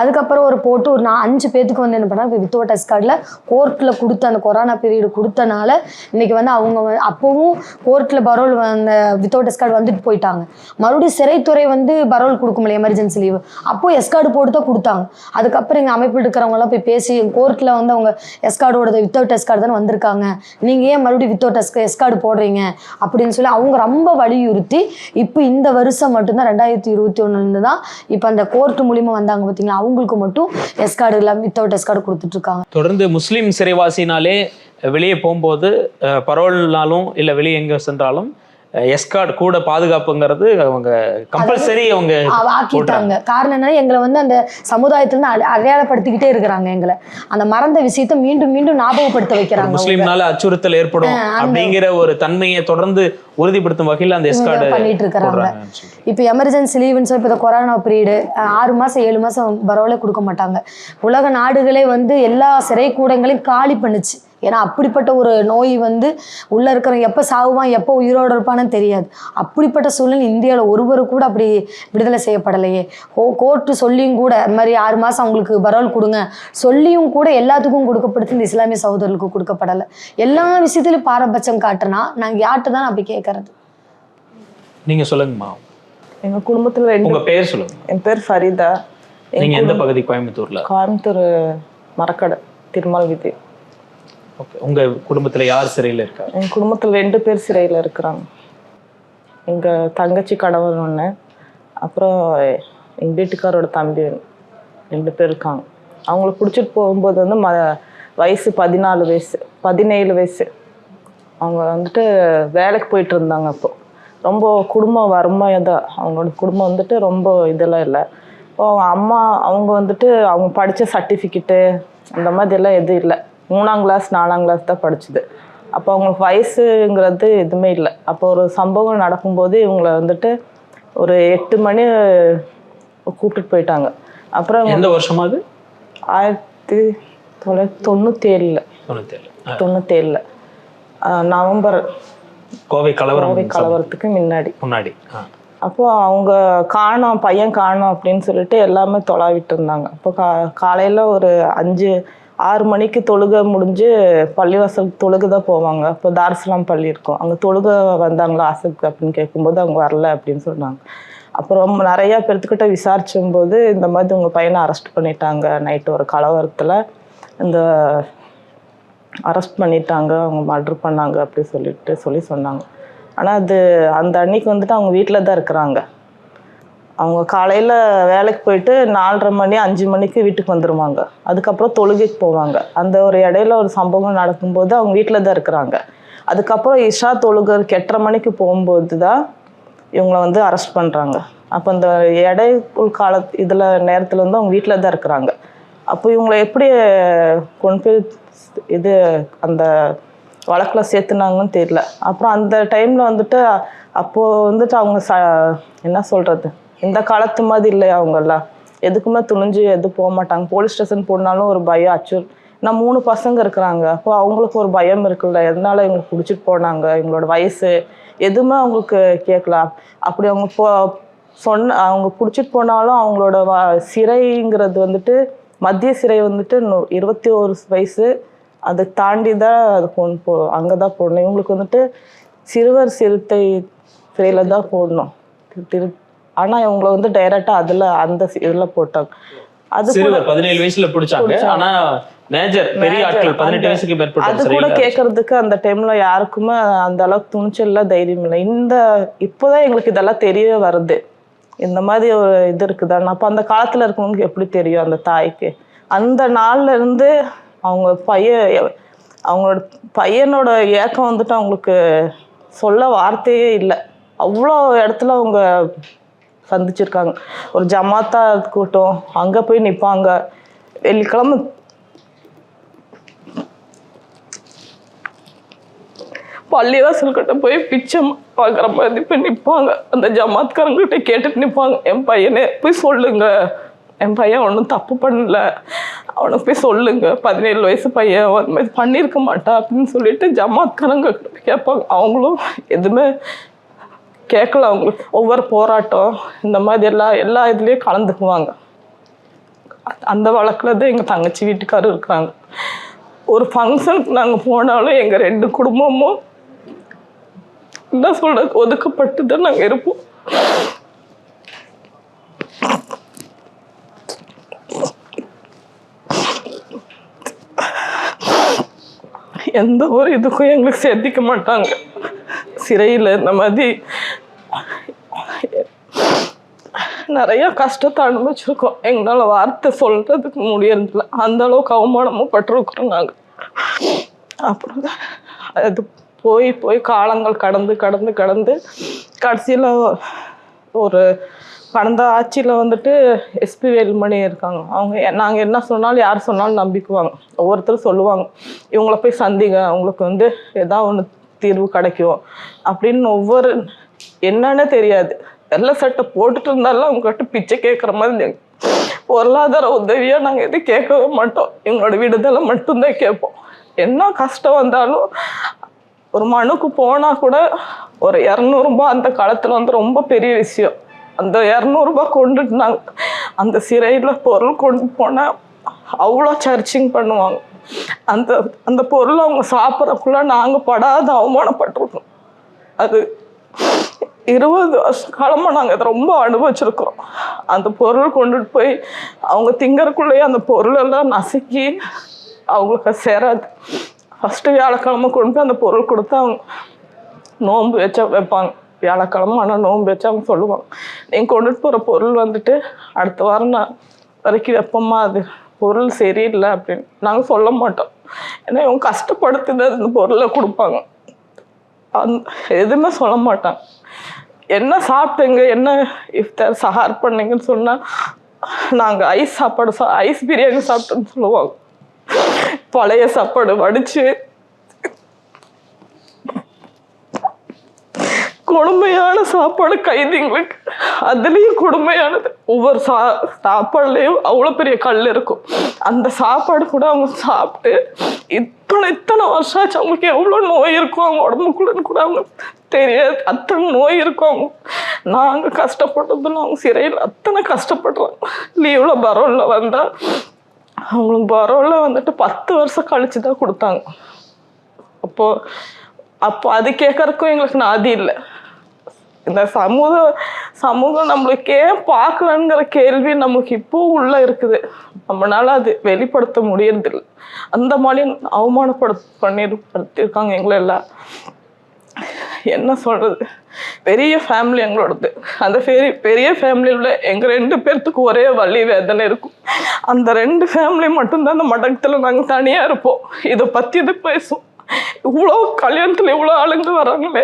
Speaker 2: அதுக்கப்புறம் போட்டு ஒரு 5 பேத்துக்கு வந்து என்ன பண்ணாங்க, இப்போ வித்தவுட் எஸ் கார்டில் கோர்ட்டில் கொடுத்த அந்த கொரோனா பீரியடு கொடுத்தனால இன்னைக்கு வந்து அவங்க அப்போவும் கோர்ட்டில் பரோல் அந்த வித்தவுட் எஸ் கார்டு வந்துட்டு போயிட்டாங்க. மறுபடியும் சிறைத்துறை வந்து பரோல் கொடுக்கும்ல எமர்ஜென்சி லீவு, அப்போது எஸ் கார்டு போட்டு தான் கொடுத்தாங்க. அதுக்கப்புறம் எங்கள் அமைப்பில் இருக்கிறவங்களாம் போய் பேசி கோர்ட்டில் வந்து அவங்க எஸ் கார்டோட வித்தவுட் எஸ் கார்டு தானே வந்திருக்காங்க, நீங்கள் ஏன் மறுபடியும் வித்தவுட் எஸ் கார்டு போடுறீங்க அப்படின்னு சொல்லி அவங்க ரொம்ப வலியுறுத்தி இப்போ இந்த வருஷம் மட்டும்தான் 2021 தான் இப்போ அந்த கோர்ட் மூலிமா வந்தாங்க பார்த்தீங்களா, அவங்களுக்கு மட்டும் எஸ் கார்டு இல்லாமல் வித்தவுட் எஸ் கார்டு கொடுத்துட்ருக்காங்க.
Speaker 1: தொடர்ந்து முஸ்லீம் சிறைவாசினாலே வெளியே போகும்போது பரோல்னாலும் இல்லை வெளியே எங்கே சென்றாலும் எஸ்கார்ட் கூட பாதுகாப்புங்கிறது அவங்க கம்பல்சரி அவங்க
Speaker 2: ஆக்கிட்டாங்க. காரணம் என்ன, எங்களை வந்து அந்த சமுதாயத்திலிருந்து அடையாளப்படுத்திக்கிட்டே இருக்கிறாங்க. எங்களை அந்த மறந்த விஷயத்தை மீண்டும் மீண்டும் ஞாபகப்படுத்த வைக்கிறாங்க.
Speaker 1: முஸ்லீம்னால அச்சுறுத்தல் ஏற்படும் அப்படிங்கிற ஒரு தன்மையை தொடர்ந்து உறுதிப்படுத்தும் வகையில் அந்த எஸ்கார்ட்
Speaker 2: பண்ணிட்டு இருக்கிறாங்க. இப்போ எமர்ஜென்சி லீவுன்னு சொல்லி இப்போ கொரோனா பீரியடு 6 மாதம் 7 மாதம் பரவாயில்ல கொடுக்க மாட்டாங்க. உலக நாடுகளே வந்து எல்லா சிறை கூடங்களையும் காலி பண்ணுச்சு. ஏன்னா அப்படிப்பட்ட ஒரு நோய் வந்து உள்ளே இருக்கிறவங்க எப்போ சாவுவான் எப்போ உயிரோடு இருப்பான்னு தெரியாது. அப்படிப்பட்ட சூழ்நிலை இந்தியாவில் ஒருவர் கூட அப்படி விடுதலை செய்யப்படலையே. கோர்ட்டு சொல்லியும் கூட அது மாதிரி 6 மாதம் அவங்களுக்கு பரோல் கொடுங்க சொல்லியும் கூட எல்லாத்துக்கும் கொடுக்கப்படுது, இந்த இஸ்லாமிய சகோதரர்களுக்கு கொடுக்கப்படலை. எல்லா விஷயத்திலும் பாரபட்சம் காட்டுனா நாங்கள் யார்கிட்ட தான் அப்படி கேட்கறது?
Speaker 1: நீங்கள் சொல்லுங்கம்மா.
Speaker 4: எங்கள் குடும்பத்தில்
Speaker 1: உங்கள் பேர் சொல்லுங்க.
Speaker 4: என் பேர் ஃபரிதா.
Speaker 1: நீங்கள் எந்த பகுதி? கோயம்புத்தூரில்.
Speaker 4: கோயம்புத்தூர் மரக்கடை திருமால் வீதி.
Speaker 1: ஓகே. உங்கள் குடும்பத்தில் யார் சிறையில் இருக்காங்க?
Speaker 4: எங்கள் குடும்பத்தில் 2 பேர் சிறையில் இருக்கிறாங்க. எங்கள் தங்கச்சி கணவர் ஒன்று, அப்புறம் எங்கள் வீட்டுக்காரோட தம்பி 2 பேர் இருக்காங்க. அவங்கள பிடிச்சிட்டு போகும்போது வந்து வயசு 14 வயசு 17 வயசு. அவங்க வந்துட்டு வேலைக்கு போயிட்டு இருந்தாங்க. அப்போது ரொம்ப குடும்பம் வறுமையாக தான். அவங்களோட குடும்பம் வந்துட்டு ரொம்ப இதெல்லாம் இல்லை. அவங்க அம்மா அவங்க வந்துட்டு அவங்க படித்த சர்டிஃபிகேட்டு அந்த மாதிரிலாம் எதுவும் இல்லை. 3ஆம் கிளாஸ் 4ஆம் கிளாஸ் தான் படிச்சுது. அப்போ அவங்களுக்கு வயசுங்கிறது எதுவுமே இல்லை. அப்போ ஒரு சம்பவம் நடக்கும்போது இவங்களை வந்துட்டு ஒரு 8 மணி கூப்பிட்டுட்டு போயிட்டாங்க. அப்புறம்
Speaker 1: எந்த வருஷமாவது?
Speaker 4: 1997 நவம்பர் கோவை கலவரத்துக்கு முன்னாடி. அப்போது அவங்க பையன் காணோம் அப்படின்னு சொல்லிட்டு எல்லாமே தொலாவிட்டு இருந்தாங்க. அப்போ காலையில் ஒரு 5-6 மணிக்கு தொழுகை முடிஞ்சு பள்ளிவாசல் தொழுகை தான் போவாங்க. அப்போ தார்சலாம் பள்ளி இருக்கும், அங்கே தொழுகை வந்தாங்களா ஆசைக்கு அப்படின்னு கேட்கும்போது அவங்க வரல அப்படின்னு சொன்னாங்க. அப்புறம் நிறையா பேர்த்துக்கிட்ட விசாரிச்சும்போது இந்த மாதிரி உங்கள் பையனை அரெஸ்ட் பண்ணிட்டாங்க, நைட்டு ஒரு கலவரத்தில் இந்த அரெஸ்ட் பண்ணிட்டாங்க, அவங்க மர்டர் பண்ணாங்க அப்படி சொல்லி சொன்னாங்க. ஆனால் அந்த அன்னைக்கு வந்துட்டு அவங்க வீட்டில் தான் இருக்கிறாங்க. அவங்க காலையில் வேலைக்கு போயிட்டு 4:30 மணி 5 மணிக்கு வீட்டுக்கு வந்துடுவாங்க. அதுக்கப்புறம் தொழுகைக்கு போவாங்க. அந்த ஒரு இடையில ஒரு சம்பவம் நடக்கும்போது அவங்க வீட்டில் தான் இருக்கிறாங்க. அதுக்கப்புறம் இஷா தொழுகைக்கு 8:30 மணிக்கு போகும்போது தான் இவங்களை வந்து அரெஸ்ட் பண்ணுறாங்க. அப்போ இந்த இடைக்குள் நேரத்தில் வந்து அவங்க வீட்டில் தான் இருக்கிறாங்க. அப்போ இவங்களை எப்படி கொண்டு போய் அந்த வழக்கில் சேர்த்துனாங்கன்னு தெரியல. அப்புறம் அந்த டைமில் வந்துட்டு அப்போது வந்துட்டு அவங்க என்ன சொல்கிறது, இந்த காலத்து மாதிரி இல்லை. அவங்கெல்லாம் எதுக்குமே துணிஞ்சு போக மாட்டாங்க. போலீஸ் ஸ்டேஷன் போனாலும் ஒரு பயம் நான் 3 பசங்க இருக்கிறாங்க. அப்போ அவங்களுக்கு ஒரு பயம் இருக்குல்ல, எதனால இவங்களுக்கு பிடிச்சிட்டு போனாங்க, இவங்களோட வயசு எதுவுமே அவங்களுக்கு கேட்கலாம். அப்படி அவங்க அவங்க பிடிச்சிட்டு போனாலும் அவங்களோட சிறைங்கிறது வந்துட்டு மத்திய சிறை வந்துட்டு 21 வயசு அதை தாண்டி தான் அது அங்கே தான் போடணும். இவங்களுக்கு வந்துட்டு சிறுவர் சிறுத்தை சிறையில் தான் போடணும். ஆனால் இவங்களை வந்து டைரெக்டாக அந்த இதில் போட்டாங்க. அது
Speaker 1: 17 வயசுல பிடிச்சாங்க. ஆனா மேஜர் பெரிய ஆட்கள் 18 வயசுக்கு மேற்பட்ட
Speaker 4: அது கூட கேட்கறதுக்கு அந்த டைம்ல யாருக்குமே அந்த அளவுக்கு துணிச்சல்ல தைரியம் இல்லை. இப்போதான் எங்களுக்கு இதெல்லாம் தெரியவே வருது, இந்த மாதிரி ஒரு இது இருக்குதான்னு. அப்போ அந்த காலத்துல இருக்கவங்களுக்கு எப்படி தெரியும் அந்த தாய்க்கு? அந்த நாள்ல இருந்து அவங்களோட பையனோட ஏக்கம் வந்துட்டு அவங்களுக்கு சொல்ல வார்த்தையே இல்லை. அவ்வளோ இடத்துல அவங்க சந்திச்சிருக்காங்க. ஒரு ஜமாத்தா இருக்கட்டும், அங்கே போய் நிற்பாங்க. வெள்ளிக்கிழமை பள்ளிவாசல்கிட்ட போய் பிச்சை பார்க்குற மாதிரி போய் நிற்பாங்க. அந்த ஜமாத்காரங்கிட்ட கேட்டுட்டு நிற்பாங்க, என் பையனே போய் சொல்லுங்க, என் பையன் ஒன்றும் தப்பு பண்ணல, அவனுக்கு போய் சொல்லுங்க, 17 வயசு பையன் அந்த மாதிரி பண்ணியிருக்க மாட்டான் அப்படின்னு சொல்லிட்டு ஜமாத்காரங்க கேட்பாங்க. அவங்களும் எதுவுமே கேட்கல. அவங்களுக்கு ஒவ்வொரு போராட்டம் இந்த மாதிரி எல்லா இதுலேயும் கலந்துக்குவாங்க. அந்த வழக்கில் தான் எங்கள் தங்கச்சி வீட்டுக்காரர் இருக்கிறாங்க. ஒரு ஃபங்க்ஷனுக்கு நாங்கள் போனாலும் எங்கள் 2 குடும்பமும் என்ன சொல்றது, ஒதுக்கப்பட்டு தான் நாங்கள் இருப்போம். எந்த ஒரு இதுக்கும் எங்களுக்கு சேர்த்திக்க மாட்டாங்க. சிறையில் இந்த மாதிரி நிறைய கஷ்டத்தை அனுபவிச்சிருக்கோம். எங்களால் வார்த்தை சொல்றதுக்கு முடியறதில்ல, அந்த அளவுக்கு அவமானமும் பட்டிருக்கிறோம் நாங்கள். அப்புறம் அது போய் காலங்கள் கடந்து கடைசியில் ஒரு கடந்த ஆட்சியில் வந்துட்டு எஸ்பி வேலுமணி இருக்காங்க. அவங்க நாங்கள் என்ன சொன்னாலும் யார் சொன்னாலும் நம்பிக்குவாங்க. ஒவ்வொருத்தரும் சொல்லுவாங்க, இவங்கள போய் சந்திங்க, அவங்களுக்கு ஏதாவது ஒன்று தீர்வு கிடைக்கும் அப்படின்னு. என்னன்னே தெரியாது, வெள்ளை சட்டை போட்டுட்டு இருந்தாலும் அவங்ககிட்ட பிச்சை கேட்குற மாதிரி. பொருளாதார உதவியாக நாங்கள் எதுவும் கேட்கவே மாட்டோம், எங்களோட விடுதலை மட்டும்தான் கேட்போம். என்ன கஷ்டம் வந்தாலும் ஒரு மனுக்கு போனால் கூட ஒரு 200 ரூபாய் அந்த காலத்தில் ரொம்ப பெரிய விஷயம். அந்த 200 ரூபாய் கொண்டுட்டு நாங்கள் அந்த சிறையில் பொருள் கொண்டு போனால் அவ்வளோ சர்ச்சிங் பண்ணுவாங்க. அந்த பொருள் அவங்க சாப்பிட்றக்குள்ள நாங்கள் படாத அவமானப்பட்டிருக்கோம். அது 20 வருஷ காலமாக நாங்கள் அதை ரொம்ப அனுபவிச்சிருக்கிறோம். அந்த பொருள் கொண்டுட்டு போய் அவங்க திங்கறக்குள்ளேயே அந்த பொருளெல்லாம் நசுக்கி அவங்களுக்கு சேராது. ஃபஸ்ட்டு வியாழக்கிழமை கொண்டு போய் அந்த பொருள் கொடுத்து அவங்க நோன்பு வைப்பாங்க. வியாழக்கிழமை ஆனால் நோன்பு வச்சு அவங்க சொல்லுவாங்க, நீங்கள் கொண்டுட்டு போகிற பொருள் அடுத்த வாரம் நான் வரைக்கும் வைப்போம்மா, அது பொருள் சரியில்லை அப்படின்னு நாங்கள் சொல்ல மாட்டோம். ஏன்னா இவங்க கஷ்டப்படுத்துது அந்த பொருளை கொடுப்பாங்க. எதுவுமே சொல்ல மாட்டாங்க. என்ன சாப்பிட்டீங்க, என்ன இஃப்தார் சஹார் பண்ணீங்கன்னு சொன்னால் நாங்கள் ஐஸ் பிரியாணி சாப்பிட்டோன்னு சொல்லுவாங்க. பழைய சாப்பாடு வடித்து கொடுமையான சாப்பாடு கைதிங்களுக்கு. அதுலேயும் கொடுமையானது, ஒவ்வொரு சாப்பாடுலேயும் அவ்வளோ பெரிய கல் இருக்கும். அந்த சாப்பாடு கூட அவங்க சாப்பிட்டு இத்தனை வருஷம் ஆச்சு. அவங்களுக்கு எவ்வளோ நோய் இருக்கும் அவங்க உடம்புக்குள்ளன்னு கூட அவங்க தெரியாது. அத்தனை நோய் இருக்கும் அவங்க. நாங்கள் கஷ்டப்பட்டதில்ல, அவங்க சிறையில் அத்தனை கஷ்டப்படுறாங்க. லீவில் பரோலில் வந்தால் அவங்களுக்கு பரோலில் 10 வருஷம் கழிச்சு தான் கொடுத்தாங்க. அப்போ அது கேட்கறதுக்கும் எங்களுக்கு நாதி இல்லை. இந்த சமூகம் நம்மளுக்கு ஏன் பார்க்கலங்கிற கேள்வி நம்மளுக்கு இப்போ உள்ள இருக்குது. நம்மளால அது வெளிப்படுத்த முடியறதில்லை. அந்த மாதிரி அவமானப்படுத்திருக்காங்க எங்களை எல்லாம். என்ன சொல்றது, பெரிய ஃபேமிலி எங்களோடது. அந்த பெரிய ஃபேமிலியில் எங்கள் 2 பேர்த்துக்கு ஒரே வலி வேதனை இருக்கும். அந்த 2 ஃபேமிலி மட்டும்தான் அந்த மடக்கத்தில் நாங்கள் தனியாக இருப்போம். இதை பற்றி இது பேசும். இவ்வளோ கல்யாணத்தில் இவ்வளோ ஆளுங்க வராங்களே,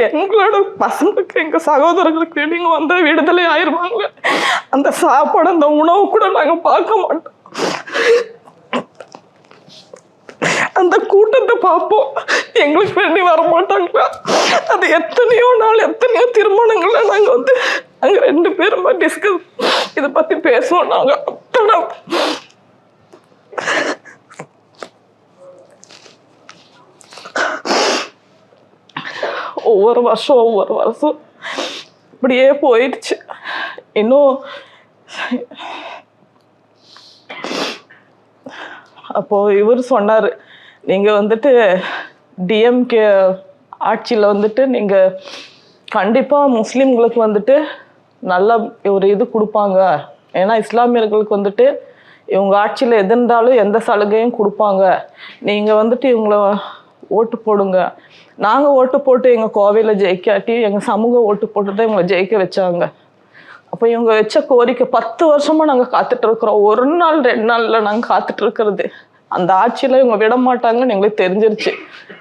Speaker 4: எங்களோட பசங்களுக்கு எங்கள் சகோதரர்களுக்கு நீங்கள் வந்தால் விடுதலை ஆயிடுவாங்களே, அந்த சாப்பாடு அந்த உணவு கூட நாங்கள் பார்க்க மாட்டோம். அந்த கூட்டத்தை பார்ப்போம், எங்களுக்கு வேண்டி வர மாட்டாங்களா? அது எத்தனையோ நாள் எத்தனையோ திருமணங்கள்ல நாங்கள் நாங்கள் 2 பேரும் டிஸ்கஸ் இதை பற்றி பேசுவோம். நாங்கள் அத்தனை ஒவ்வொரு வருஷம் இப்படியே போயிடுச்சு. இன்னும் அப்போ இவர் சொன்னார், நீங்கள் டிஎம்கே ஆட்சியில் நீங்கள் கண்டிப்பாக முஸ்லீம்களுக்கு நல்ல ஒரு இது கொடுப்பாங்க. ஏன்னா இஸ்லாமியர்களுக்கு இவங்க ஆட்சியில் எது இருந்தாலும் எந்த சலுகையும் கொடுப்பாங்க, நீங்கள் வந்துட்டு இவங்கள ஓட்டு போடுங்க. நாங்கள் ஓட்டு போட்டு எங்கள் கோவையில் ஜெயிக்காட்டி எங்கள் சமூகம் ஓட்டு போட்டு தான் இவங்களை ஜெயிக்க வச்சாங்க. அப்போ இவங்க வச்ச கோரிக்கை 10 வருஷமாக நாங்கள் காத்துட்ருக்குறோம். ஒரு நாள் 2 நாளில் நாங்கள் காத்துட்ருக்கிறது. அந்த ஆட்சியில் இவங்க விட மாட்டாங்கன்னு எங்களுக்கு தெரிஞ்சிருச்சு.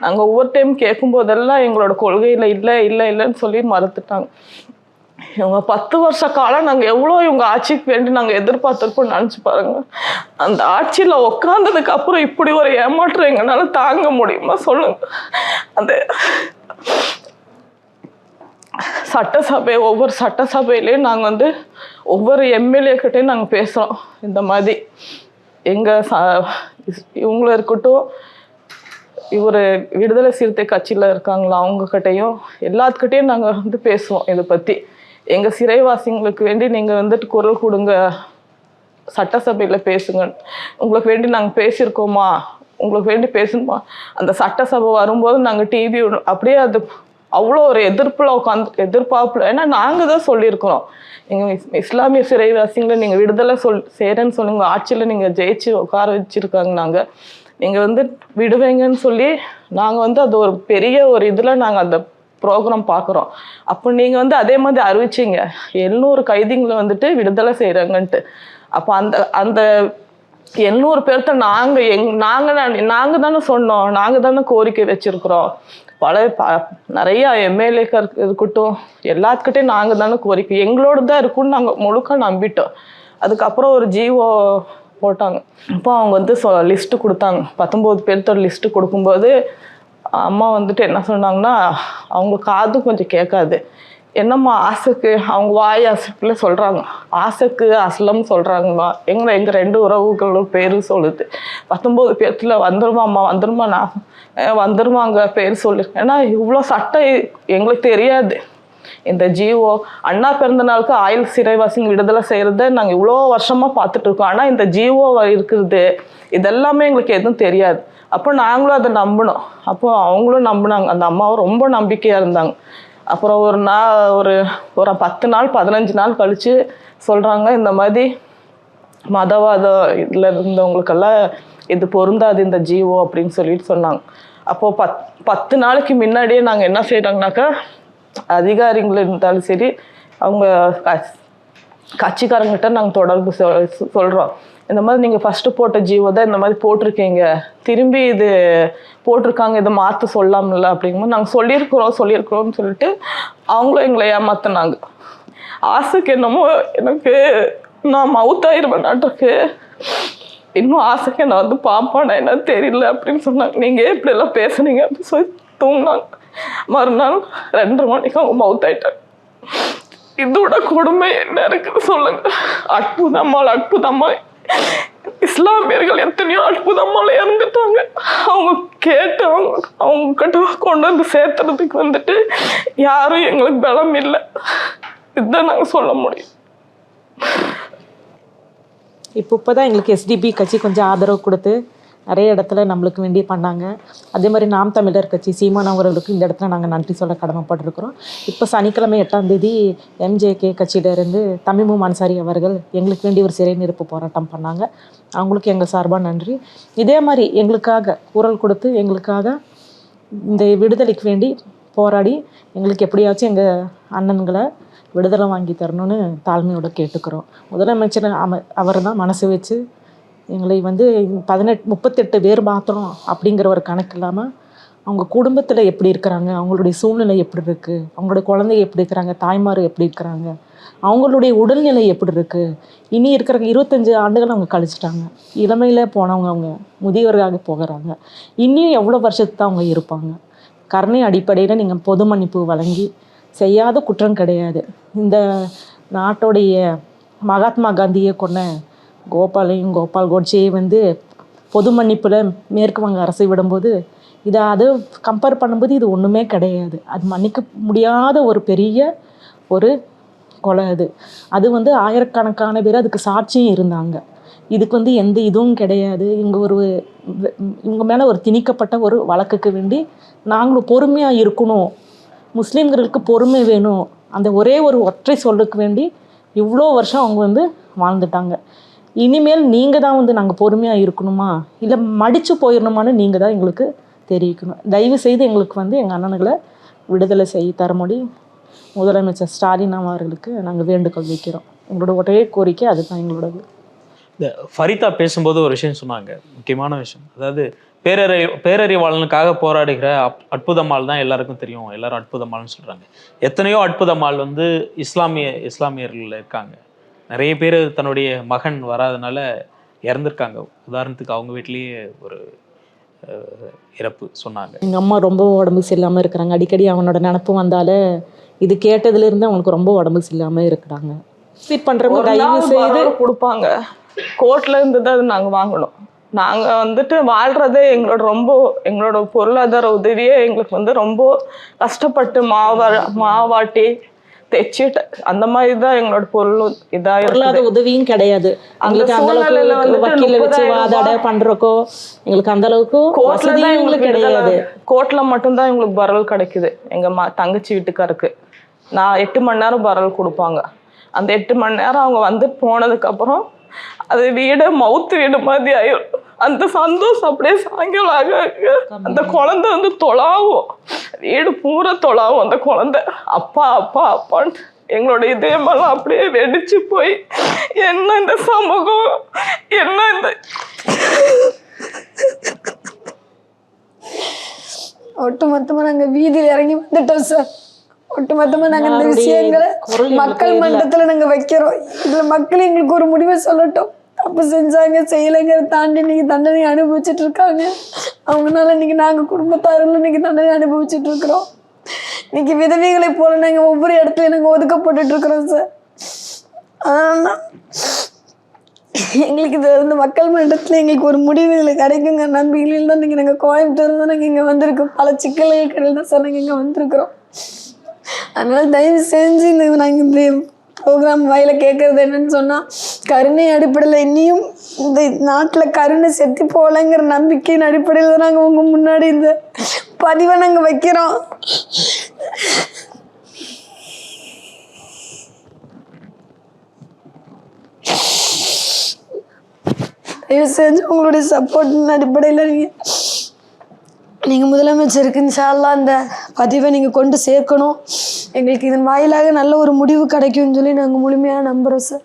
Speaker 4: நாங்கள் ஒவ்வொரு டைம் கேட்கும்போதெல்லாம் எங்களோட கொள்கையில் இல்லைன்னு சொல்லி மறுத்துட்டாங்க. இவங்க 10 வருஷ காலம் நாங்கள் எவ்வளோ இவங்க ஆட்சிக்கு வேண்டி நாங்கள் எதிர்பார்த்துருப்போம் நினச்சி பாருங்க. அந்த ஆட்சியில் உட்காந்ததுக்கு அப்புறம் இப்படி ஒரு ஏமாற்றம் எங்களால் தாங்க முடியுமா சொல்லுங்க? அந்த சட்டசபை, ஒவ்வொரு சட்டசபையிலையும் நாங்கள் வந்து ஒவ்வொரு எம்எல்ஏக்கிட்டையும் நாங்கள் பேசுகிறோம். இந்த மாதிரி எங்கள் இவங்களும் இருக்கட்டும், இவர் விடுதலை சிறுத்தை கட்சியில் இருக்காங்களா அவங்கக்கிட்டையும் எல்லாத்துக்கிட்டையும் நாங்கள் வந்து பேசுவோம். இதை பற்றி எங்கள் சிறைவாசிங்களுக்கு வேண்டி நீங்கள் வந்துட்டு குரல் கொடுங்க, சட்டசபையில் பேசுங்க, உங்களுக்கு வேண்டி நாங்கள் பேசியிருக்கோமா, உங்களுக்கு வேண்டி பேசணுமா. அந்த சட்டசபை வரும்போது நாங்கள் டிவி அப்படியே அது அவ்வளோ ஒரு எதிர்பார்ப்பில், ஏன்னா நாங்கள் தான் சொல்லியிருக்கிறோம் எங்கள் இஸ்லாமிய சிறைவாசிங்களை நீங்கள் விடுதலை செய்கிறேன்னு சொல்லி உங்கள் ஆட்சியில் நீங்கள் ஜெயிச்சு உட்கார வச்சுருக்காங்க, நாங்கள் நீங்கள் வந்து விடுவீங்கன்னு சொல்லி நாங்கள் வந்து அது ஒரு பெரிய ஒரு இதில் நாங்கள் அந்த ப்ரோக்ராம் பார்க்குறோம். அப்போ நீங்கள் வந்து அதே மாதிரி அறிவிச்சிங்க 700 கைதிங்களை வந்துட்டு விடுதலை செய்கிறாங்கன்ட்டு. அப்போ அந்த 700 பேர்த்த நாங்கள் தானே சொன்னோம், நாங்கள் தானே கோரிக்கை வச்சுருக்குறோம். நிறையா எம்எல்ஏக்கள் இருக்கட்டும் எல்லாத்துக்கிட்டையும் நாங்கள் தானே கோரிக்கை எங்களோட தான் இருக்குன்னு நாங்கள் முழுக்க நம்பிட்டோம். அதுக்கப்புறம் ஒரு ஜிஓ போட்டாங்க. அப்போ அவங்க வந்து லிஸ்ட்டு கொடுத்தாங்க. 19 பேர்த்தோட லிஸ்ட்டு கொடுக்கும்போது அம்மா வந்துட்டு என்ன சொன்னாங்கன்னா, அவங்க காது கொஞ்சம் கேட்காது. என்னம்மா ஆசைக்கு, அவங்க வாய் அசைப்பில் சொல்கிறாங்க, ஆசைக்கு அஸ்லம் சொல்கிறாங்கம்மா. எங்கள் 2 உறவுகளோட பேர் சொல்லுது. 19 பேர்த்தில் வந்துருமாம்மா, வந்துருமா, நான் வந்துருமாங்க பேர் சொல்லு. ஏன்னா இவ்வளோ சட்டம் எங்களுக்கு தெரியாது. இந்த ஜிஓ அண்ணா பிறந்த நாளுக்கு ஆயுள் சிறைவாசிங்க விடுதலை செய்கிறத நாங்கள் இவ்வளோ வருஷமாக பார்த்துட்ருக்கோம். ஆனால் இந்த ஜிஓ இருக்கிறது இதெல்லாமே எங்களுக்கு எதுவும் தெரியாது. அப்போ நாங்களும் அதை நம்பினோம். அப்போ அவங்களும் நம்பினாங்க. அந்த அம்மாவும் ரொம்ப நம்பிக்கையாக இருந்தாங்க. அப்புறம் ஒரு 10 நாள் 15 நாள் கழித்து சொல்கிறாங்க, இந்த மாதிரி மதவாத இதில் இருந்தவங்களுக்கெல்லாம் இது பொருந்தாது இந்த ஜிஓ அப்படின்னு சொல்லிட்டு சொன்னாங்க. அப்போது 10 நாளைக்கு முன்னாடியே நாங்கள் என்ன செய்கிறாங்கனாக்கா, அதிகாரிகள் இருந்தாலும் சரி அவங்க கட்சிக்காரங்கிட்ட நாங்கள் தொடர்பு சொல்கிறோம். இந்த மாதிரி நீங்கள் ஃபஸ்ட்டு போட்ட ஜிஓ தான் இந்த மாதிரி போட்டிருக்கீங்க, திரும்பி இது போட்டிருக்காங்க, இதை மாற்ற சொல்லாமல்ல அப்படிங்கும்போது நாங்கள் சொல்லியிருக்கிறோம்னு சொல்லிட்டு அவங்களும் எங்களை ஏமாத்தினாங்க. ஆசைக்கு என்னமோ எனக்கு நான் மவுத்தாயிருவேன் நாட்டுக்கு, இன்னும் ஆசைக்கு நான் வந்து பார்ப்பானே என்ன தெரியல அப்படின்னு சொன்னாங்க. நீங்கள் இப்படியெல்லாம் பேசுனீங்க அப்படின்னு சொல்லி தூங்கினாங்க. மறுநாள் 2:30 மணிக்கு அவங்க மவுத்தாயிட்டாங்க. இதோட கொடுமை என்ன இருக்குது சொல்லுங்க? அற்புதம்மாள் இஸ்லாமியர்கள் எத்தனையோ அற்புதம்மாள் இறந்துட்டாங்க. அவங்க கேட்டு அவங்க கிட்ட கொண்டு வந்து சேர்த்துறதுக்கு வந்துட்டு யாரும் எங்களுக்கு பலம் இல்லை. இதுதான் நாங்கள் சொல்ல முடியும்.
Speaker 3: இப்போதான் எங்களுக்கு எஸ்டிபி கட்சி கொஞ்சம் ஆதரவு கொடுத்து நிறைய இடத்துல நம்மளுக்கு வேண்டி பண்ணாங்க. அதே மாதிரி நாம் தமிழர் கட்சி சீமான் அவர்களுக்கு இந்த இடத்துல நாங்கள் நன்றி சொல்ல கடமைப்பட்டிருக்கிறோம். இப்போ சனிக்கிழமை 8ஆம் தேதி எம்ஜேகே கட்சியிலேருந்து தமிமு அன்சாரி அவர்கள் எங்களுக்கு வேண்டி ஒரு சிறை நிரப்பு போராட்டம் பண்ணாங்க. அவங்களுக்கு எங்கள் சார்பாக நன்றி. இதே மாதிரி எங்களுக்காக குரல் கொடுத்து எங்களுக்காக இந்த விடுதலைக்கு வேண்டி போராடி எங்களுக்கு எப்படியாச்சும் எங்கள் அண்ணன்களை விடுதலை வாங்கி தரணும்னு தாழ்மையோடு கேட்டுக்கிறோம். முதலமைச்சர் அவர் தான் மனசு வச்சு எங்களை வந்து 38 பேர் மாத்திரம் அப்படிங்கிற ஒரு கணக்கு இல்லாமல் அவங்க குடும்பத்தில் எப்படி இருக்கிறாங்க, அவங்களுடைய சூழ்நிலை எப்படி இருக்குது, அவங்களுடைய குழந்தைங்க எப்படி இருக்கிறாங்க, தாய்மார் எப்படி இருக்கிறாங்க, அவங்களுடைய உடல்நிலை எப்படி இருக்குது, இனி இருக்கிற 25 ஆண்டுகள் அவங்க கழிச்சிட்டாங்க. இளமையில் போனவங்க அவங்க முதியவர்களாக போகிறாங்க. இன்னும் எவ்வளோ வருஷத்துக்கு தான் அவங்க இருப்பாங்க? கருணை அடிப்படையில் நீங்கள் பொது மன்னிப்பு வழங்கி செய்யாத குற்றம் கிடையாது. இந்த நாட்டோடைய மகாத்மா காந்தியை கொண்ட கோபால் கோட்சேயை வந்து பொது மன்னிப்பில் மேற்கு வங்க அரசை விடும்போது அது கம்பேர் பண்ணும்போது இது ஒன்றுமே கிடையாது. அது மன்னிக்க முடியாத ஒரு பெரிய ஒரு கொலை. அது வந்து ஆயிரக்கணக்கான பேர் அதுக்கு சாட்சியும் இருந்தாங்க. இதுக்கு வந்து எந்த இதுவும் கிடையாது. இவங்க மேலே ஒரு திணிக்கப்பட்ட ஒரு வழக்குக்கு வேண்டி நாங்களும் பொறுமையாக இருக்கணும், முஸ்லீம்களுக்கு பொறுமை வேணும், அந்த ஒரே ஒரு ஒற்றை சொல்லுக்கு வேண்டி இவ்வளோ வருஷம் அவங்க வந்து வாழ்ந்துட்டாங்க. இனிமேல் நீங்கள் தான் வந்து நாங்கள் பொறுமையாக இருக்கணுமா இல்லை மடித்து போயிடணுமான்னு நீங்கள் தான் எங்களுக்கு தெரிவிக்கணும். தயவு செய்து எங்களுக்கு வந்து எங்கள் அண்ணனுங்களை விடுதலை செய்ய தரும்படி முதலமைச்சர் ஸ்டாலின் அவர்களுக்கு நாங்கள் வேண்டுகோள் வைக்கிறோம். எங்களோட ஒரே கோரிக்கை அதுதான் எங்களோடது.
Speaker 1: இந்த ஃபரிதா பேசும்போது ஒரு விஷயம் சொன்னாங்க, முக்கியமான விஷயம். அதாவது பேரறிவாளனுக்காக போராடுகிற அற்புதமாள் தான் எல்லாருக்கும் தெரியும், எல்லாரும் அற்புதமாள்னு சொல்கிறாங்க. எத்தனையோ அற்புதமாள் வந்து இஸ்லாமியர்கள் இருக்காங்க. நிறைய பேர் தன்னுடைய மகன் வராதனால இறந்துருக்காங்க. உதாரணத்துக்கு அவங்க வீட்லேயே ஒரு இறப்பு சொன்னாங்க.
Speaker 3: எங்கள் அம்மா ரொம்ப உடம்பு சரியில்லாமல் இருக்கிறாங்க. அடிக்கடி அவனோட நினப்பு வந்தாலே இது கேட்டதுலேருந்து அவனுக்கு ரொம்ப உடம்பு சரியில்லாமல் இருக்கிறாங்க. ஃபீட் பண்ணுறவங்க தயவு செய்து
Speaker 4: கொடுப்பாங்க. கோர்ட்ல இருந்து தான் அது நாங்கள் வாங்கணும். நாங்கள் வந்துட்டு வாழ்கிறதே எங்களோட பொருளாதார உதவியே எங்களுக்கு வந்து ரொம்ப கஷ்டப்பட்டு மாவாட்டி தைச்சிட்டு அந்த மாதிரி தான் எங்களோட பொருள் இதாக
Speaker 3: உதவியும் கிடையாது. எங்களுக்கு அந்த அளவுக்கு வக்கீல வச்சு வாதாட பண்றக்கோ எங்களுக்கு அந்த அளவுக்கு எங்களுக்கு கிடையாது.
Speaker 4: கோர்ட்ல மட்டும்தான் எங்களுக்கு பரவல் கிடைக்குது. எங்க தங்கச்சி வீட்டுக்காருக்கு நான் 8 மணி நேரம் பரவல் கொடுப்பாங்க. அந்த 8 மணி நேரம் அவங்க வந்து போனதுக்கு அப்புறம் அது வீடு மவுத்து வீடு மாதிரி ஆயிடும். அந்த சந்தோஷம் அப்படியே சாயங்காலம் ஆக அந்த குழந்தை வந்து தொழாவும், வீடு பூரா தொழாவும். அந்த குழந்தை அப்பா அப்பா அப்பான்னு எங்களோட இதயமெல்லாம் அப்படியே வெடிச்சு போய் என்ன இந்த சமூகம், என்ன இந்த
Speaker 2: ஒட்டுமொத்தமாக நாங்கள் வீதியில் இறங்கி வந்துட்டோம் சார். ஒட்டுமொத்தமாக நாங்கள் இந்த விஷயங்களை மக்கள் மன்றத்தில் நாங்கள் வைக்கிறோம். இதில் மக்கள் எங்களுக்கு ஒரு முடிவை சொல்லட்டும். தப்பு செஞ்சாங்க செய்யலைங்கிறத தாண்டி இன்னைக்கு தண்டனை அனுபவிச்சுட்டு இருக்காங்க. அவங்களால இன்னைக்கு நாங்கள் குடும்பத்தார்கள் இன்னைக்கு தண்டனை அனுபவிச்சுட்டு இருக்கிறோம். இன்னைக்கு விதவைகளை போல நாங்கள் ஒவ்வொரு இடத்துலையும் நாங்கள் ஒதுக்கப்பட்டு இருக்கிறோம் சார். அதனால எங்களுக்கு இது இந்த மக்கள் மன்றத்தில் எங்களுக்கு ஒரு முடிவு இதில் கிடைக்குங்க நம்பிக்கையில் தான் இன்னைக்கு நாங்கள் கோயம்புத்தூர் தான் நாங்கள் இங்கே வந்திருக்கோம். பல சிக்கல்கள் கடையில் தான் சார் நாங்கள் இங்கே வந்திருக்கிறோம். அதனால தயவு செஞ்சு நாங்கள் இந்த ப்ரோக்ராம் வாயில கேட்கறது என்னன்னு சொன்னால், கருணை அடிப்படையில் இன்னியும் இந்த நாட்டில் கருணை செத்து போகலைங்கிற நம்பிக்கையின் அடிப்படையில் தான் நாங்கள் உங்கள் முன்னாடி இந்த பதிவை நாங்கள் வைக்கிறோம். தயவு செஞ்சு உங்களுடைய சப்போர்ட்டின் அடிப்படையில் நீங்கள் முதலமைச்சருக்கு இன்ஷா அல்லாஹ் அந்த பதிவை நீங்கள் கொண்டு சேர்க்கணும். எங்களுக்கு இதன் வாயிலாக நல்ல ஒரு முடிவு கிடைக்கும்னு சொல்லி நாங்கள் முழுமையாக நம்புகிறோம் சார்.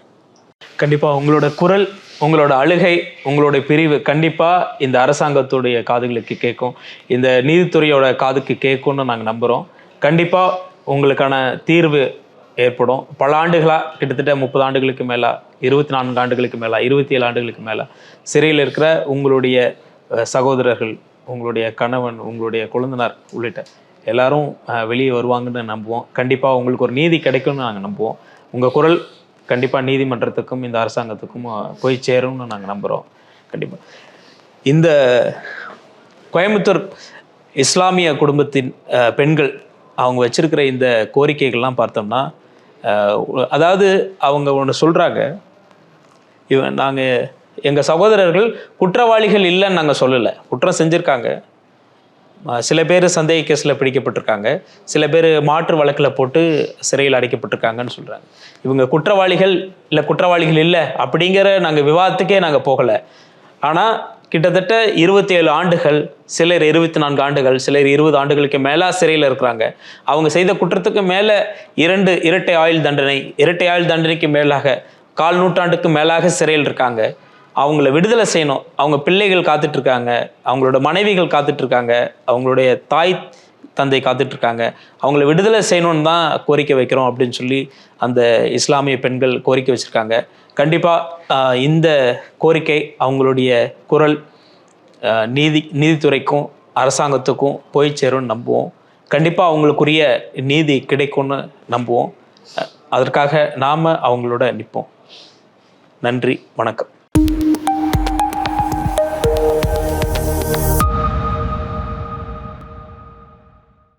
Speaker 1: கண்டிப்பாக உங்களோட குரல், உங்களோட அழுகை, உங்களுடைய பிரிவு கண்டிப்பாக இந்த அரசாங்கத்துடைய காதுகளுக்கு கேட்கும், இந்த நீதித்துறையோட காதுக்கு கேட்கும்னு நாங்கள் நம்புகிறோம். கண்டிப்பாக உங்களுக்கான தீர்வு ஏற்படும். பல ஆண்டுகளாக, கிட்டத்தட்ட 30 ஆண்டுகளுக்கு மேலே, 24 ஆண்டுகளுக்கு மேலே, 27 ஆண்டுகளுக்கு மேலே சிறையில் இருக்கிற உங்களுடைய சகோதரர்கள், உங்களுடைய கணவன், உங்களுடைய குழந்தைனார் உள்ளிட்ட எல்லாரும் வெளியே வருவாங்கன்னு நம்புவோம். கண்டிப்பாக உங்களுக்கு ஒரு நீதி கிடைக்கும்னு நாங்கள் நம்புவோம். உங்கள் குரல் கண்டிப்பாக நீதிமன்றத்துக்கும் இந்த அரசாங்கத்துக்கும் போய் சேரும்னு நாங்கள் நம்புகிறோம். கண்டிப்பாக இந்த கோயம்புத்தூர் இஸ்லாமிய குடும்பத்தின் பெண்கள் அவங்க வச்சிருக்கிற இந்த கோரிக்கைகள்லாம் பார்த்தோம்னா, அதாவது அவங்க ஒன்று சொல்கிறாங்க, எங்கள் சகோதரர்கள் குற்றவாளிகள் இல்லைன்னு நாங்கள் சொல்லலை, குற்றம் செஞ்சுருக்காங்க. சில பேர் சந்தேக கேஸில் பிடிக்கப்பட்டிருக்காங்க, சில பேர் மாற்று வழக்கில் போட்டு சிறையில் அடைக்கப்பட்டிருக்காங்கன்னு சொல்கிறாங்க. இவங்க குற்றவாளிகள் இல்லை குற்றவாளிகள் இல்லை அப்படிங்கிற நாங்கள் விவாதத்துக்கே நாங்கள் போகலை. ஆனால் கிட்டத்தட்ட 27 ஆண்டுகள், சிலர் 24 ஆண்டுகள், சிலர் 20 ஆண்டுகளுக்கு மேலே சிறையில் இருக்கிறாங்க. அவங்க செய்த குற்றத்துக்கு மேலே இரட்டை ஆயுள் தண்டனைக்கு மேலாக 1/4 நூற்றாண்டுக்கு மேலாக சிறையில் இருக்காங்க. அவங்கள விடுதலை செய்யணும். அவங்க பிள்ளைகள் காத்துட்ருக்காங்க, அவங்களோட மனைவிகள் காத்துட்ருக்காங்க, அவங்களுடைய தாய் தந்தை காத்துட்ருக்காங்க. அவங்கள விடுதலை செய்யணும்னு தான் கோரிக்கை வைக்கிறோம் அப்படின்னு சொல்லி அந்த இஸ்லாமிய பெண்கள் கோரிக்கை வச்சுருக்காங்க. கண்டிப்பாக இந்த கோரிக்கை, அவங்களுடைய குரல் நீதித்துறைக்கும் அரசாங்கத்துக்கும் போய் சேரும்னு நம்புவோம். கண்டிப்பாக அவங்களுக்குரிய நீதி கிடைக்கும்னு நம்புவோம். அதற்காக நாம் அவங்களோட நிற்போம். நன்றி, வணக்கம்.